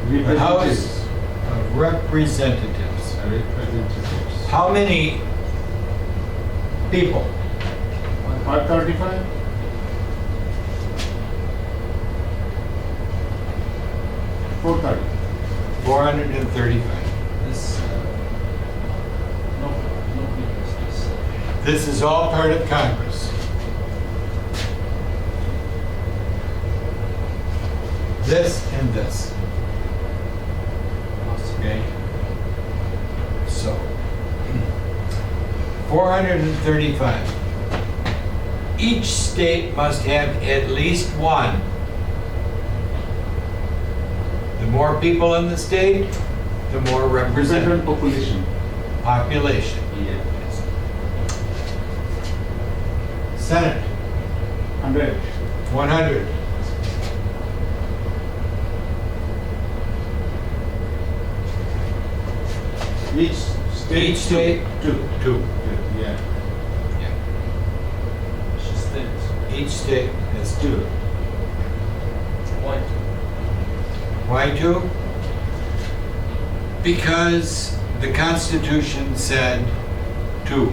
the House of Representatives. Representatives. How many people? 535? 430. 435. This no business. This is all part of Congress. This and this. Okay? So, 435. Each state must have at least one. The more people in the state, the more represented population. population. Yes. Senate, 100. 100. Each Each state, two. 2. Yeah. Yeah. each state has 2. Why? Why 2? Because the Constitution said 2.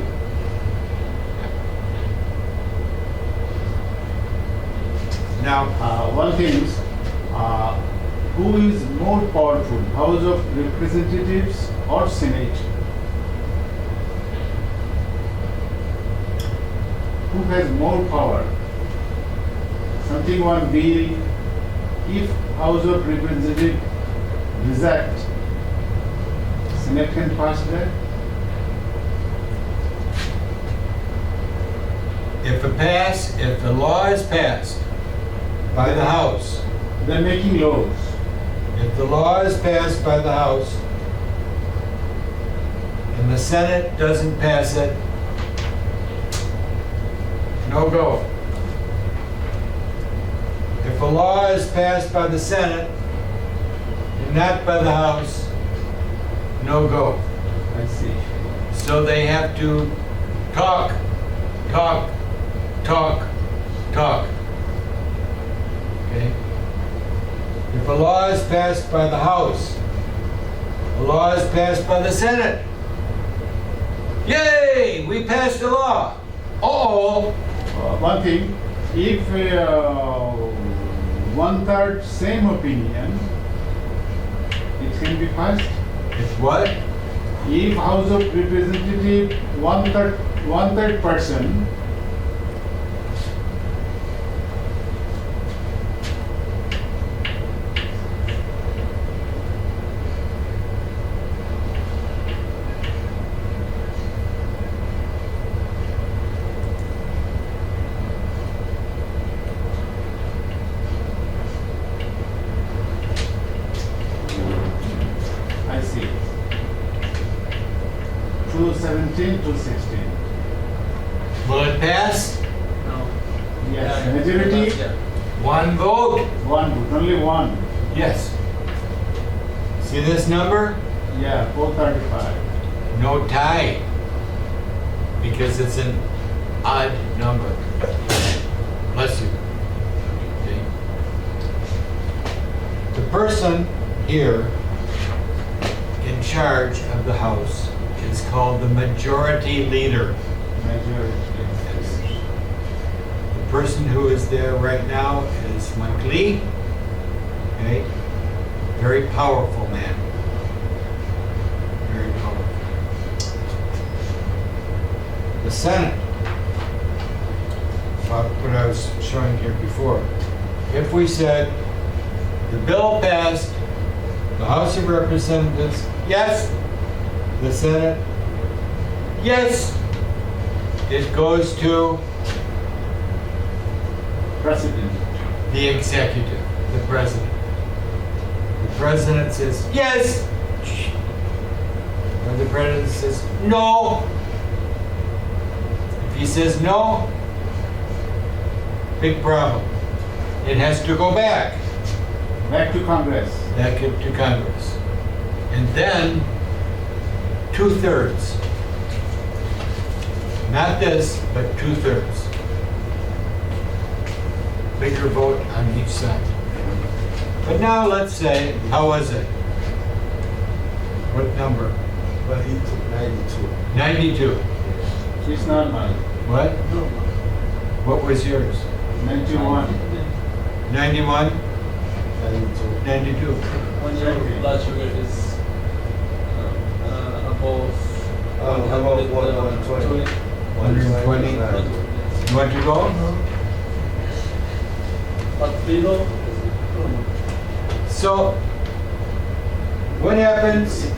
Now, One thing is, who is more powerful, House of Representatives or Senate? Who has more power? Something one bill, if House of Representatives reject, Senate can pass that? if the law is passed by the House, They're making laws. if the law is passed by the House and the Senate doesn't pass it, no go. If a law is passed by the Senate and not by the House, no go. I see. So they have to talk, talk, talk, talk. Okay? If a law is passed by the House, a law is passed by the Senate. Yay! We passed a law. Uh-oh. One thing, if 1/3 same opinion, it can be passed. It's what? If House of Representative 1/3 person, I see. 217, 216. Will it pass? No. Yes, Yeah, majority, yeah. One vote? one vote, only one. Yes. See this number? Yeah, 435. No tie. Because it's an odd number. Bless you. Okay. The person here in charge of the House is called the Majority Leader. Majority. The person who is there right now is Mike Lee. Okay? Very powerful man. Very powerful. The Senate, what I was showing here before, if we said the bill passed, the House of Representatives, yes, the Senate, yes, it goes to President. the executive, the president. The president says yes, or the president says no. If he says no, big problem. It has to go back Back to Congress. to Congress. And then 2/3. Not this, but 2/3. Bigger vote on each side. But now let's say, how was it? What number? But he took 92. 92. It's normal. What? No. What was yours? 91. 91? 92. 92. When your blood sugar is above About 120. 120. You want to go? But below, So, what happens?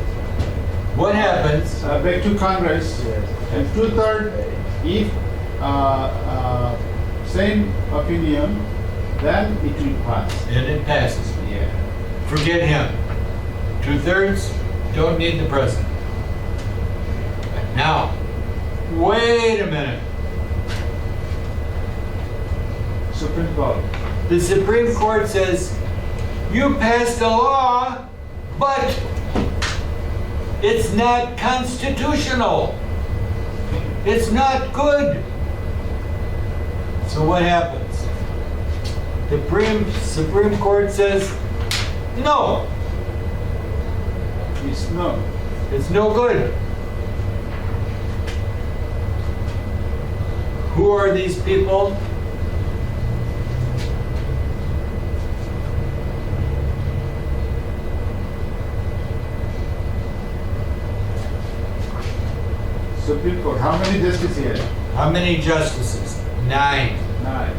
What happens? Back to Congress. Yes. And 2/3, if same opinion, then it will pass. And it passes. Yeah. Forget him. 2/3, don't need the president. But now, wait a minute. Supreme Court. The Supreme Court says, you passed a law, but it's not constitutional. It's not good. So what happens? The Supreme Court says, no, It's no. it's no good. Who are these people? Supreme Court, how many justices here? How many justices? 9. 9.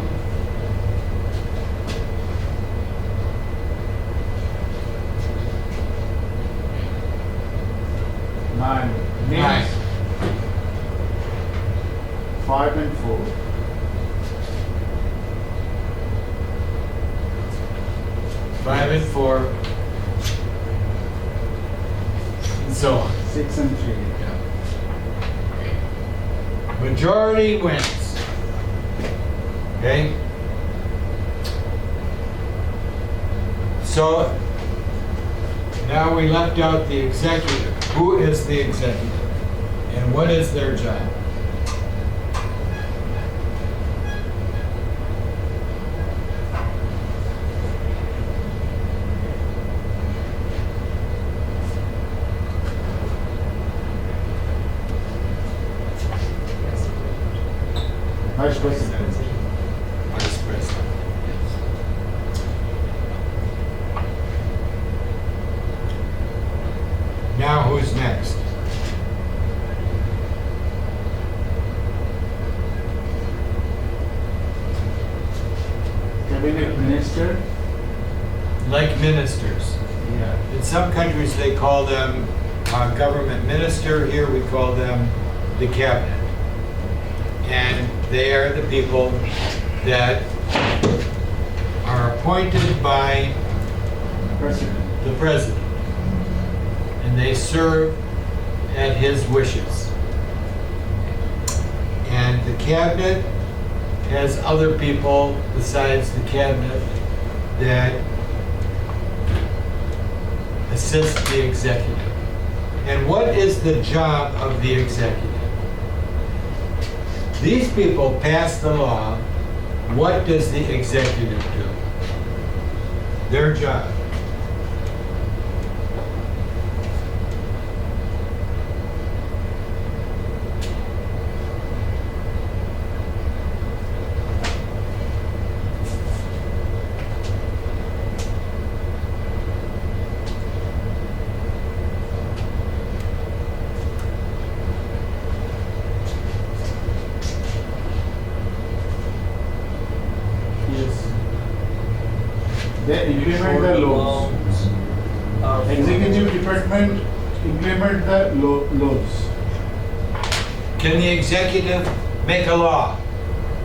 Nine. Nine. Names? 5 and 4. 5 and 4. And so on. 6 and 3. Majority wins. Okay? So now we left out the executive. Who is the executive? And what is their job? Vice President. Vice President. Now who's next? Cabinet Minister. Like ministers. Yeah. In some countries they call them government minister. Here we call them the cabinet. And they are the people that are appointed by President. the president. And they serve at his wishes. And the cabinet has other people besides the cabinet that assist the executive. And what is the job of the executive? These people pass the law. What does the executive do? Their job. Yes. They implement the laws. Executive department implement the laws. Can the executive make a law?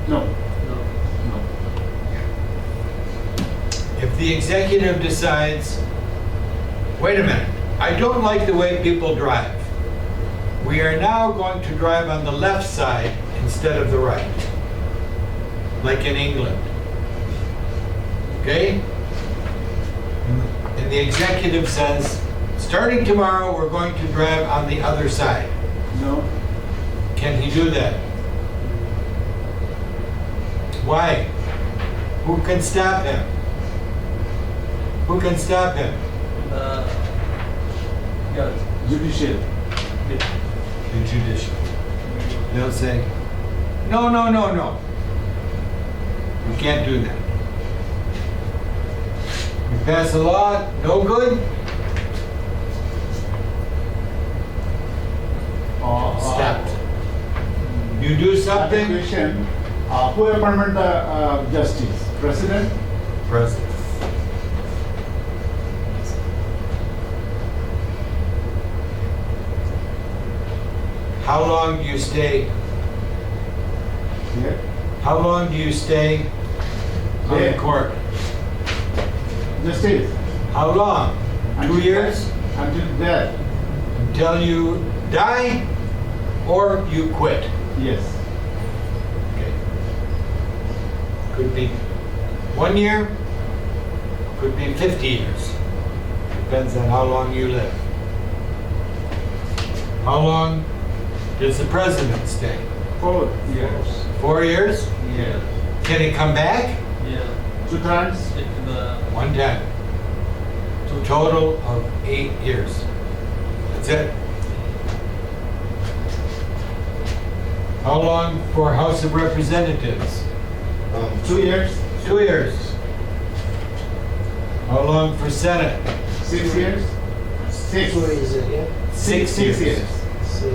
No. No. No. If the executive decides, wait a minute, I don't like the way people drive. We are now going to drive on the left side instead of the right, like in England. Okay? And the executive says, starting tomorrow, we're going to drive on the other side. No. Can he do that? Why? Who can stop him? Who can stop him? Yeah. Judicial. The judicial. They'll say, no, no, no, no. We can't do that. You pass a law, no good, stopped. You do Other something, question, who appointment the justice? President? president. How long do you stay? Yeah. How long do you stay on the Yeah. court? Justice. How long? 2 years? Until death. Until you die or you quit? Yes. Okay. Could be 1 year, could be 50 years. Depends on how long you live. How long does the president stay? 4 years. 4 years? Yeah. Can he come back? Yeah. 2 times? If the 1 time. Total of 8 years. That's it. How long for House of Representatives? 2 years? 2 years. How long for Senate? 6 years? 6. Who is it, yeah? 6 years. 6 years. 6.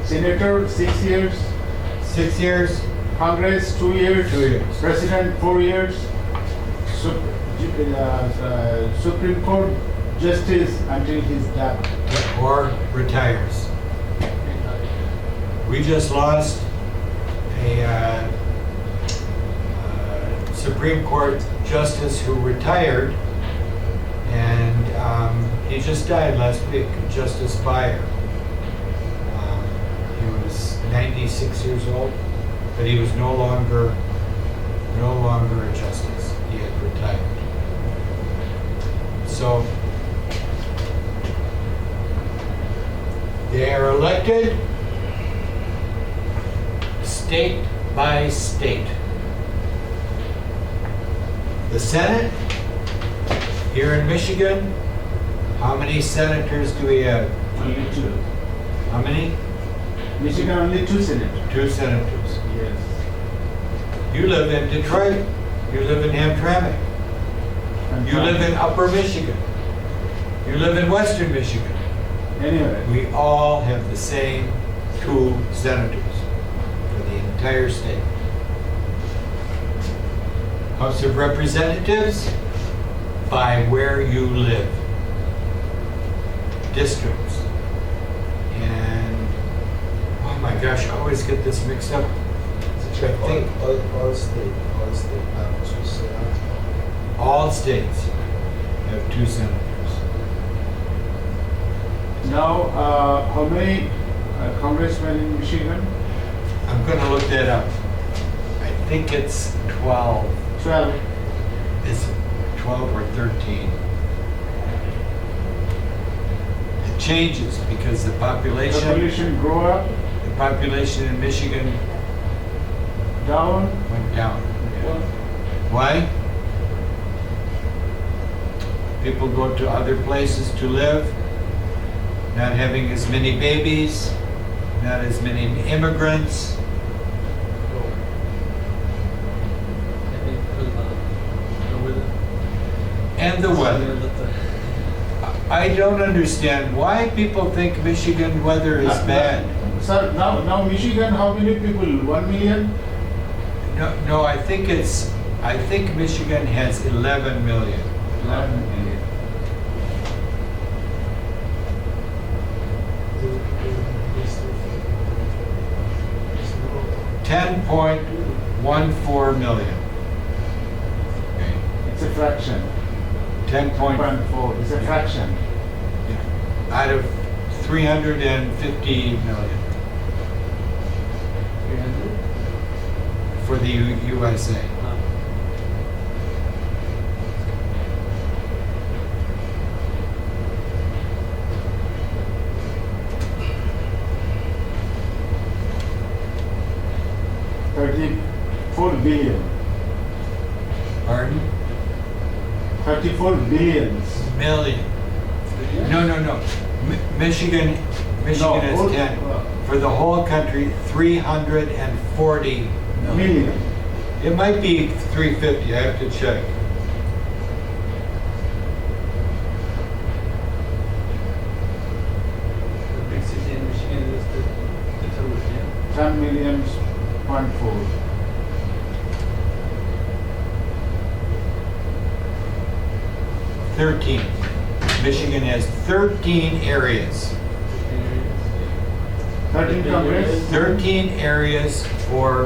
Senator, 6 years. 6 years. Congress, 2 years. 2 years. President, 4 years. Supreme Court Justice until his death. Or retires. We just lost a Supreme Court justice who retired, and he just died last week, Justice Beyer. He was 96 years old, but he was no longer a justice. He had retired. So they are elected state by state. The Senate, here in Michigan, how many senators do we have? Only 2. How many? Michigan, only 2 senators. 2 senators. Yes. You live in Detroit. You live in Hamtramck. And You live in Upper Michigan. You live in Western Michigan. Anyway, We all have the same 2 senators for the entire state. House of Representatives, by where you live. Districts. And, oh my gosh, I always get this mixed up. I think All state, have 2 senators. all states have 2 senators. now, how many congressmen in Michigan? I'm gonna look that up. I think it's 12. 12. It's 12 or 13. It changes because the Population grow up, population in Michigan down. went down. Why? People go to other places to live, not having as many babies, not as many immigrants. I think the weather. And the weather. I don't understand why people think Michigan weather is bad. Sir, now Michigan, how many people? 1 million? No, I think Michigan has 11 million. 11 million. $10.14 million. Okay. It's a fraction. 10.4 0.4. It's a fraction. out of 350 million 300? for the USA. $34 billion. Pardon? 34 billions. Million. No. Michigan is No, 10. For the whole country, 340 million. Million. It might be 350, I have to check. The big city in Michigan is Detroit, yeah? 10 million, 0.4. Michigan has 13 areas. 13 Congress? 13 areas for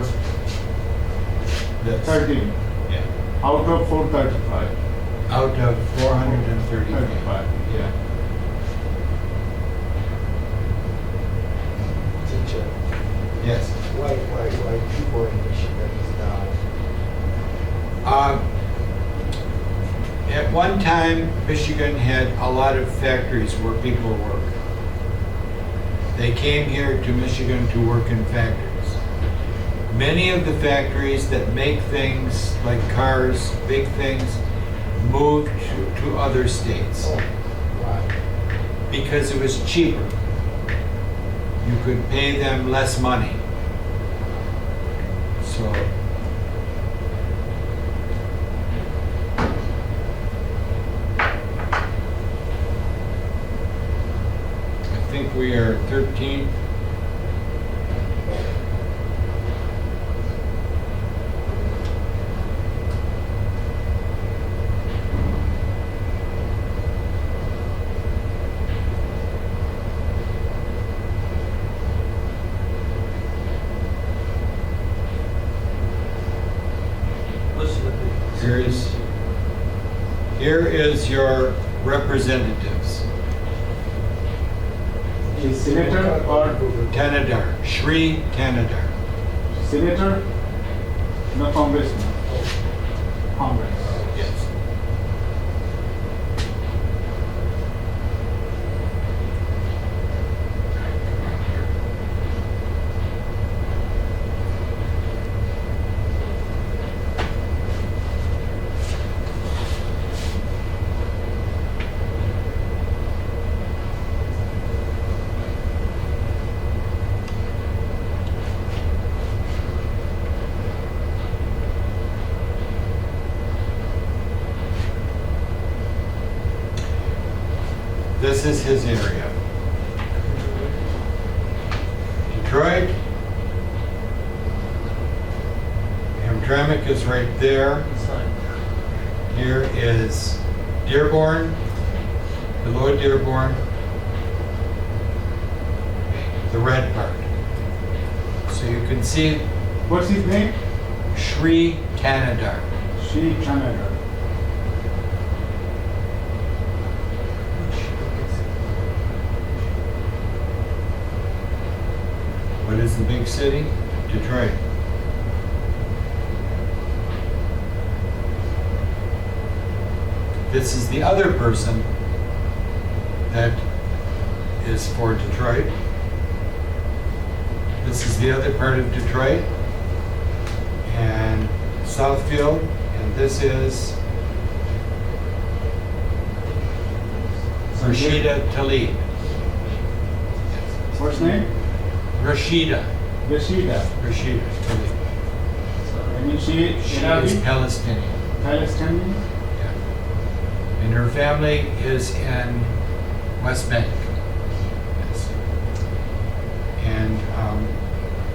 this. 13. Yeah. Out of 435. Out of 435. 35, yeah. Teacher, Yes. why people in Michigan is down? At one time, Michigan had a lot of factories where people work. They came here to Michigan to work in factories. Many of the factories that make things like cars, big things, moved to other states because it was cheaper. You could pay them less money. So I think we are 13. Here is your representatives. Is senator or Tanadar, Shri Tanadar. senator? No, congressman. Congress. Yes. This is his area. Detroit. Hamtramck is right there. Here is Dearborn, below Dearborn, the red part. So you can see What's his name? Shri Tanadar. Shri Chanadar. What is the big city? Detroit. This is the other person that is for Detroit. This is the other part of Detroit and Southfield, and this is Rashida Tlaib. What's name? Rashida Rashida. Tlaib. I mean, she She is Iraqi, Palestinian. Palestinian. Yeah. And her family is in West Bank. Yes. And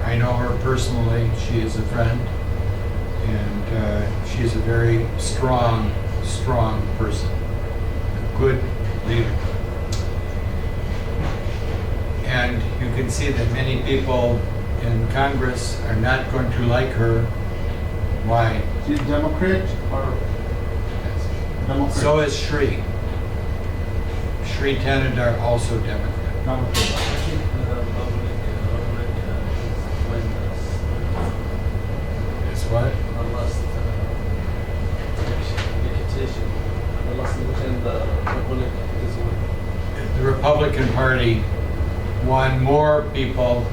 I know her personally. She is a friend. And she's a very strong person. A good leader. And you can see that many people in Congress are not going to like her. Why? She's Democrat or Democrat? So is Shri. Shri Tanadar, also Democrat. Democrat. Is what? The Republican Party won more people,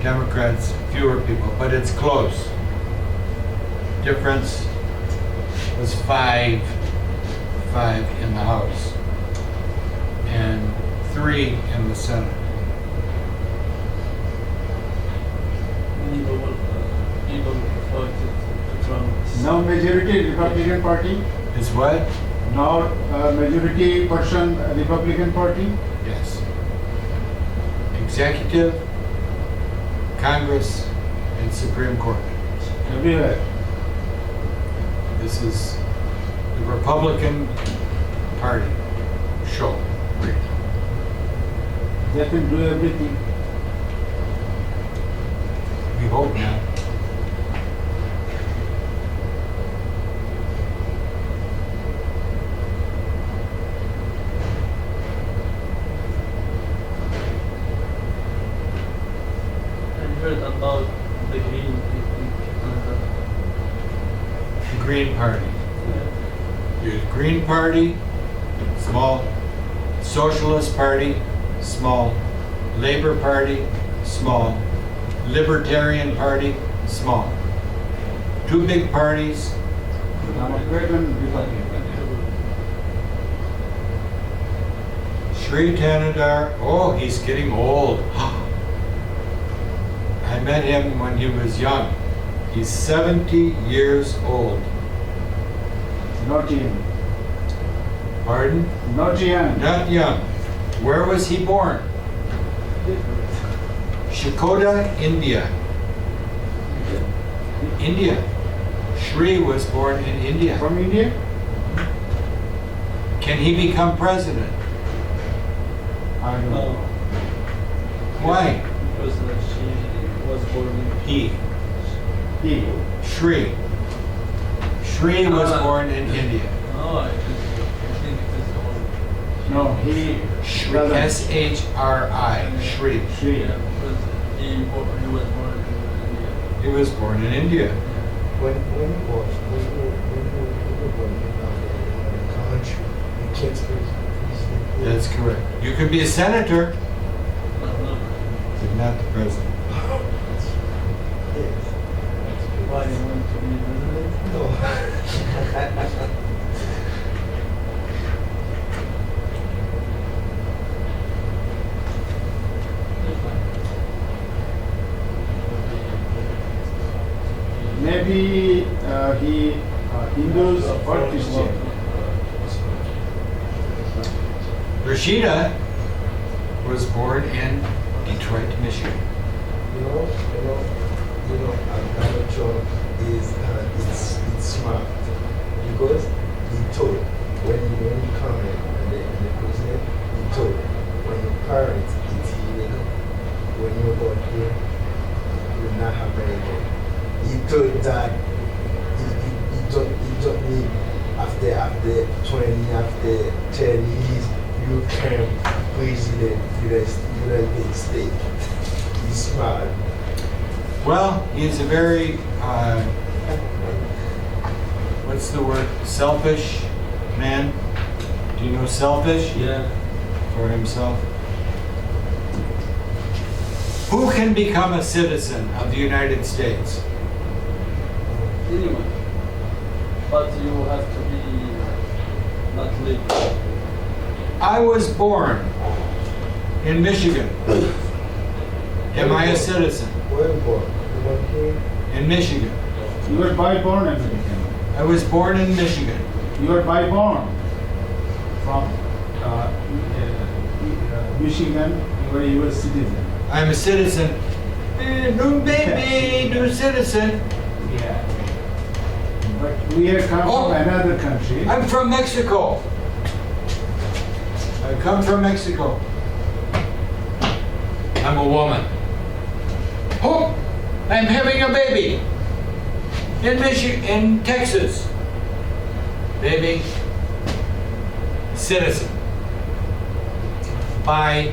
Democrats fewer people, but it's close. Difference was five in the House and 3 in the Senate. Now majority Republican Party. Is what? Now majority person Republican Party. Yes. Executive, Congress, and Supreme Court. Everywhere. This is the Republican Party show. They can do everything. We hope not. I heard about the Green in Canada. The Green Party. There's Green Party, small. Socialist Party, small. Labor Party, small. Libertarian Party, small. Two big parties. Democrat and Republican. Sri Tanadar, oh, he's getting old. I met him when he was young. He's 70 years old. Not young. Pardon? Not young. Not young. Where was he born? Shikoda, India. India. Sri was born in India. From India? Can he become president? I don't No, know. Why? because she was born in He. He. Sri. Sri was Ah. born in India. Oh, I think it is all. No, he Shri. doesn't. S-H-R-I. Shri. Shri. Yeah, because he was born in India. He was born in India. When you born in another country, you can't speak. That's correct. You could be a senator, But no, but not the president. Yes. why you want to be president? No. Maybe he Hindus or Christian. Rashida was born in Detroit, Michigan. Donald Trump is it's smart because he told when you come in and the president, he told when your parents it's illegal, when you're born here, you will not have anything. He told that he don't need after 20, after 10 years, you can president United States. He's smart. Well, he's a very, what's the word, selfish man. Do you know selfish? Yeah. For himself. Who can become a citizen of the United States? Anyone. But you have to be not legal. I was born in Michigan. Am I a citizen? Where you born? You born here? In Michigan. You were by born American. I was born in Michigan. You were by born from Michigan. You were a US citizen. I'm a citizen. New baby, new citizen. Yeah. But we have come Oh. from another country. I'm from Mexico. I come from Mexico. I'm a woman. Oh, I'm having a baby in in Texas. Baby, citizen by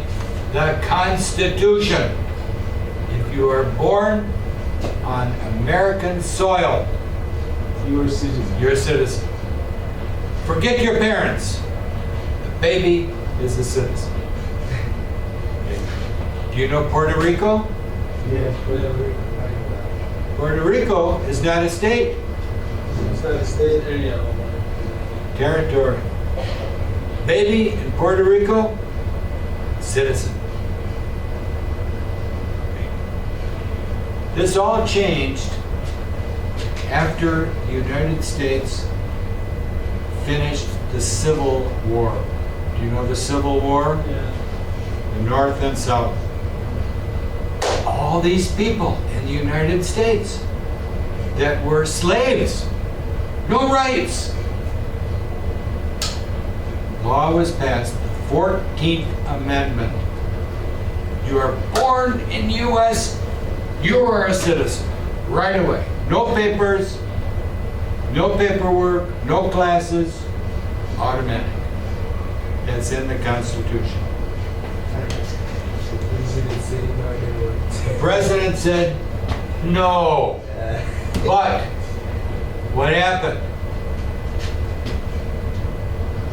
the Constitution. If you are born on American soil, You were a citizen. you're a citizen. Forget your parents. The baby is a citizen. Do you know Puerto Rico? Yeah. Puerto Rico is not a state, It's not a state. Area of territory. Baby in Puerto Rico, citizen. This all changed after the United States finished the Civil War. Do you know the Civil War? yeah. The North and South. All these people in the United States that were slaves, no rights. Law was passed, the 14th Amendment. You are born in the U.S., you are a citizen right away. No papers, no paperwork, no classes, automatic. That's in the Constitution. The president said, no. But what happened?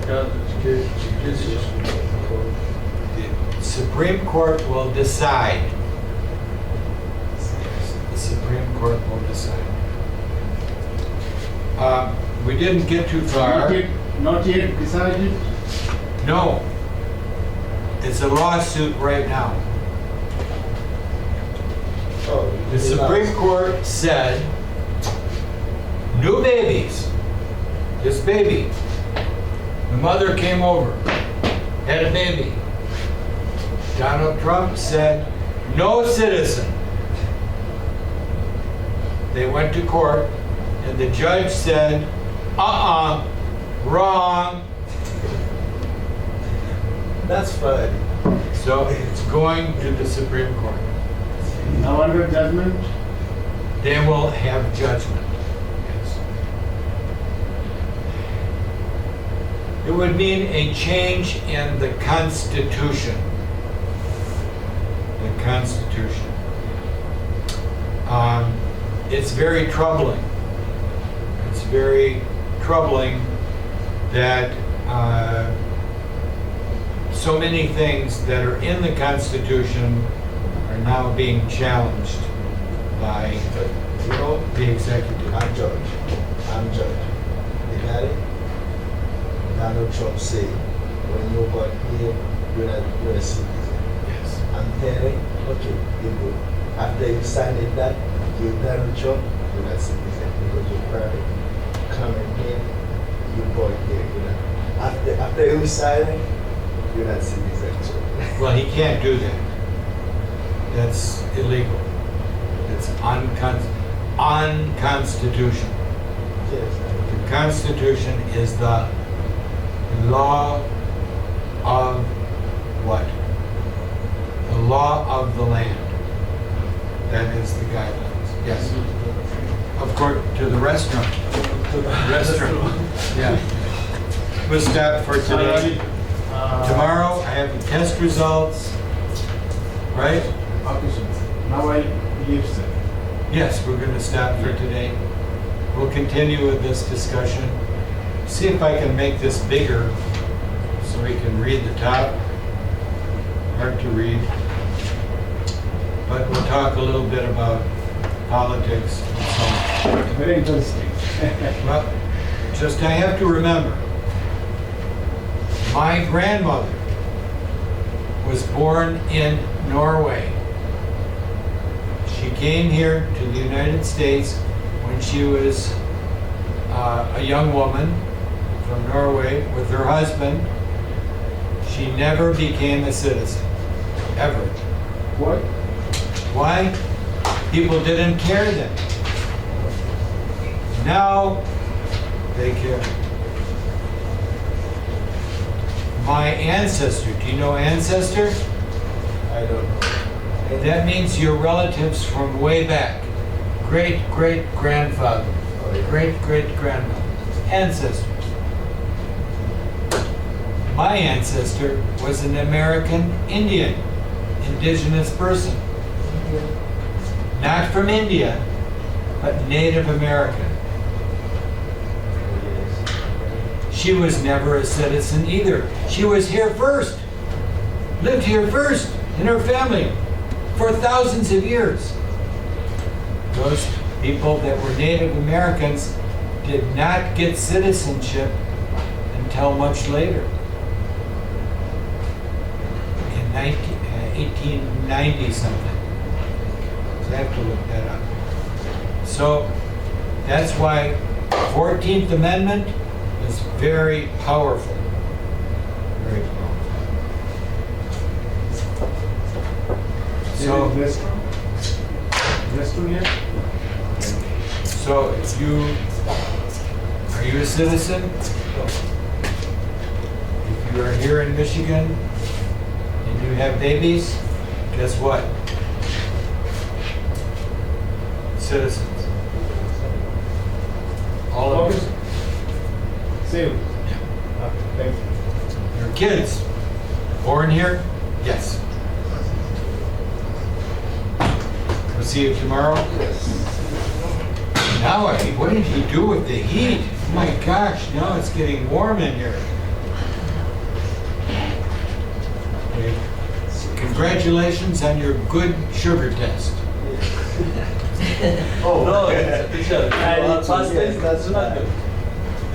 God, The Supreme Court will decide. The Supreme Court will decide. We didn't get too far. Not yet decided? No. It's a lawsuit right now. Oh, The Supreme Court said, new babies, this baby, the mother came over, had a baby. Donald Trump said, no citizen. They went to court, and the judge said, wrong. That's fine. So it's going to the Supreme Court. Now under judgment? They will have judgment. Yes. It would mean a change in the Constitution. The Constitution. It's very troubling. It's very troubling that so many things that are in the Constitution are now being challenged by You know, the executive. I'm judge. You got it? Donald Trump said, when you got here, you're a citizen. Yes. I'm telling, okay, you go. After you sign it that, you're Donald Trump, you're not citizen because you're private. Coming here, you born here, you know. After you sign it, you're not citizen. So. Well, he can't do that. That's illegal. It's unconstitutional. Yes. The Constitution is the law of what? The law of the land. That is the guidelines. Yes. Of course, to the restroom. Restroom. Yeah. We'll stop for today. Tomorrow, I have the test results, right? Okay, sir. Now I leave, sir. Yes, we're going to stop for today. We'll continue with this discussion. See if I can make this bigger so we can read the top. Hard to read. But we'll talk a little bit about politics and so on. Very interesting. Well, just I have to remember, my grandmother was born in Norway. She came here to the United States when she was a young woman from Norway with her husband. She never became a citizen, ever. What? Why? People didn't care then. Now, they care. My ancestor, do you know ancestor? I don't know. That means your relatives from way back. Great-great-grandfather, great-great-grandmother, ancestors. My ancestor was an American Indian, indigenous person. Not from India, but Native American. She was never a citizen either. She was here first, lived here first in her family for thousands of years. Those people that were Native Americans did not get citizenship until much later. In 1890 something. So I have to look that up. So that's why 14th Amendment is very powerful. Very powerful. So, Restroom here? so if you, are you a citizen? If you are here in Michigan and you have babies, guess what? Citizens. All of Okay, you. sir. See you. Thank you. Your kids, born here? Yes. We'll see you tomorrow. Now, what did he do with the heat? Oh my gosh, now it's getting warm in here. Okay. Congratulations on your good sugar test. Oh. No, teacher, if I you need are to- fasting, yes, that's that's not right. good.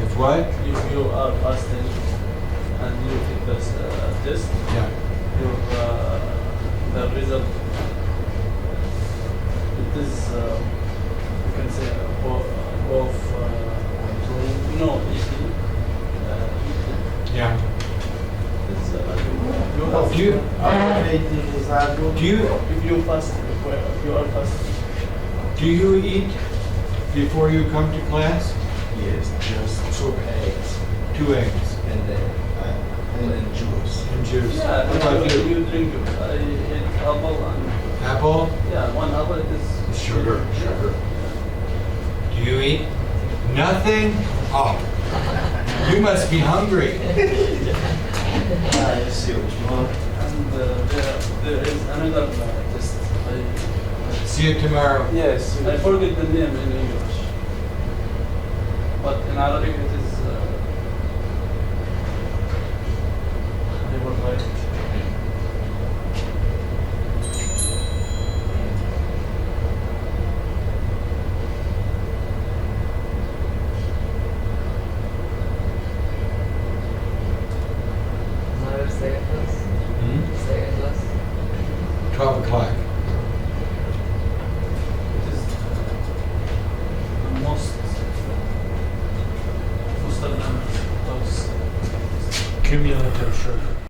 If what? If you are fasting and you take this test, Yeah. your the result it is you can say of no eating Yeah. it's you have Do you, After 18 is hard work. do you, if you fast if you are fasting do you eat before you come to class? Yes, just 2 eggs 2 eggs and then juice. and juice. yeah What about you, you? you drink I eat apple and Apple? yeah 1 apple it is Sugar. Do you eat nothing? Oh, you must be hungry. I see what you want. and there is another test See you tomorrow. yes I forget the name in English but in Arabic it is I will write it. Another second class. Second class. 12 o'clock. It is the most of them those Cumulative sugar.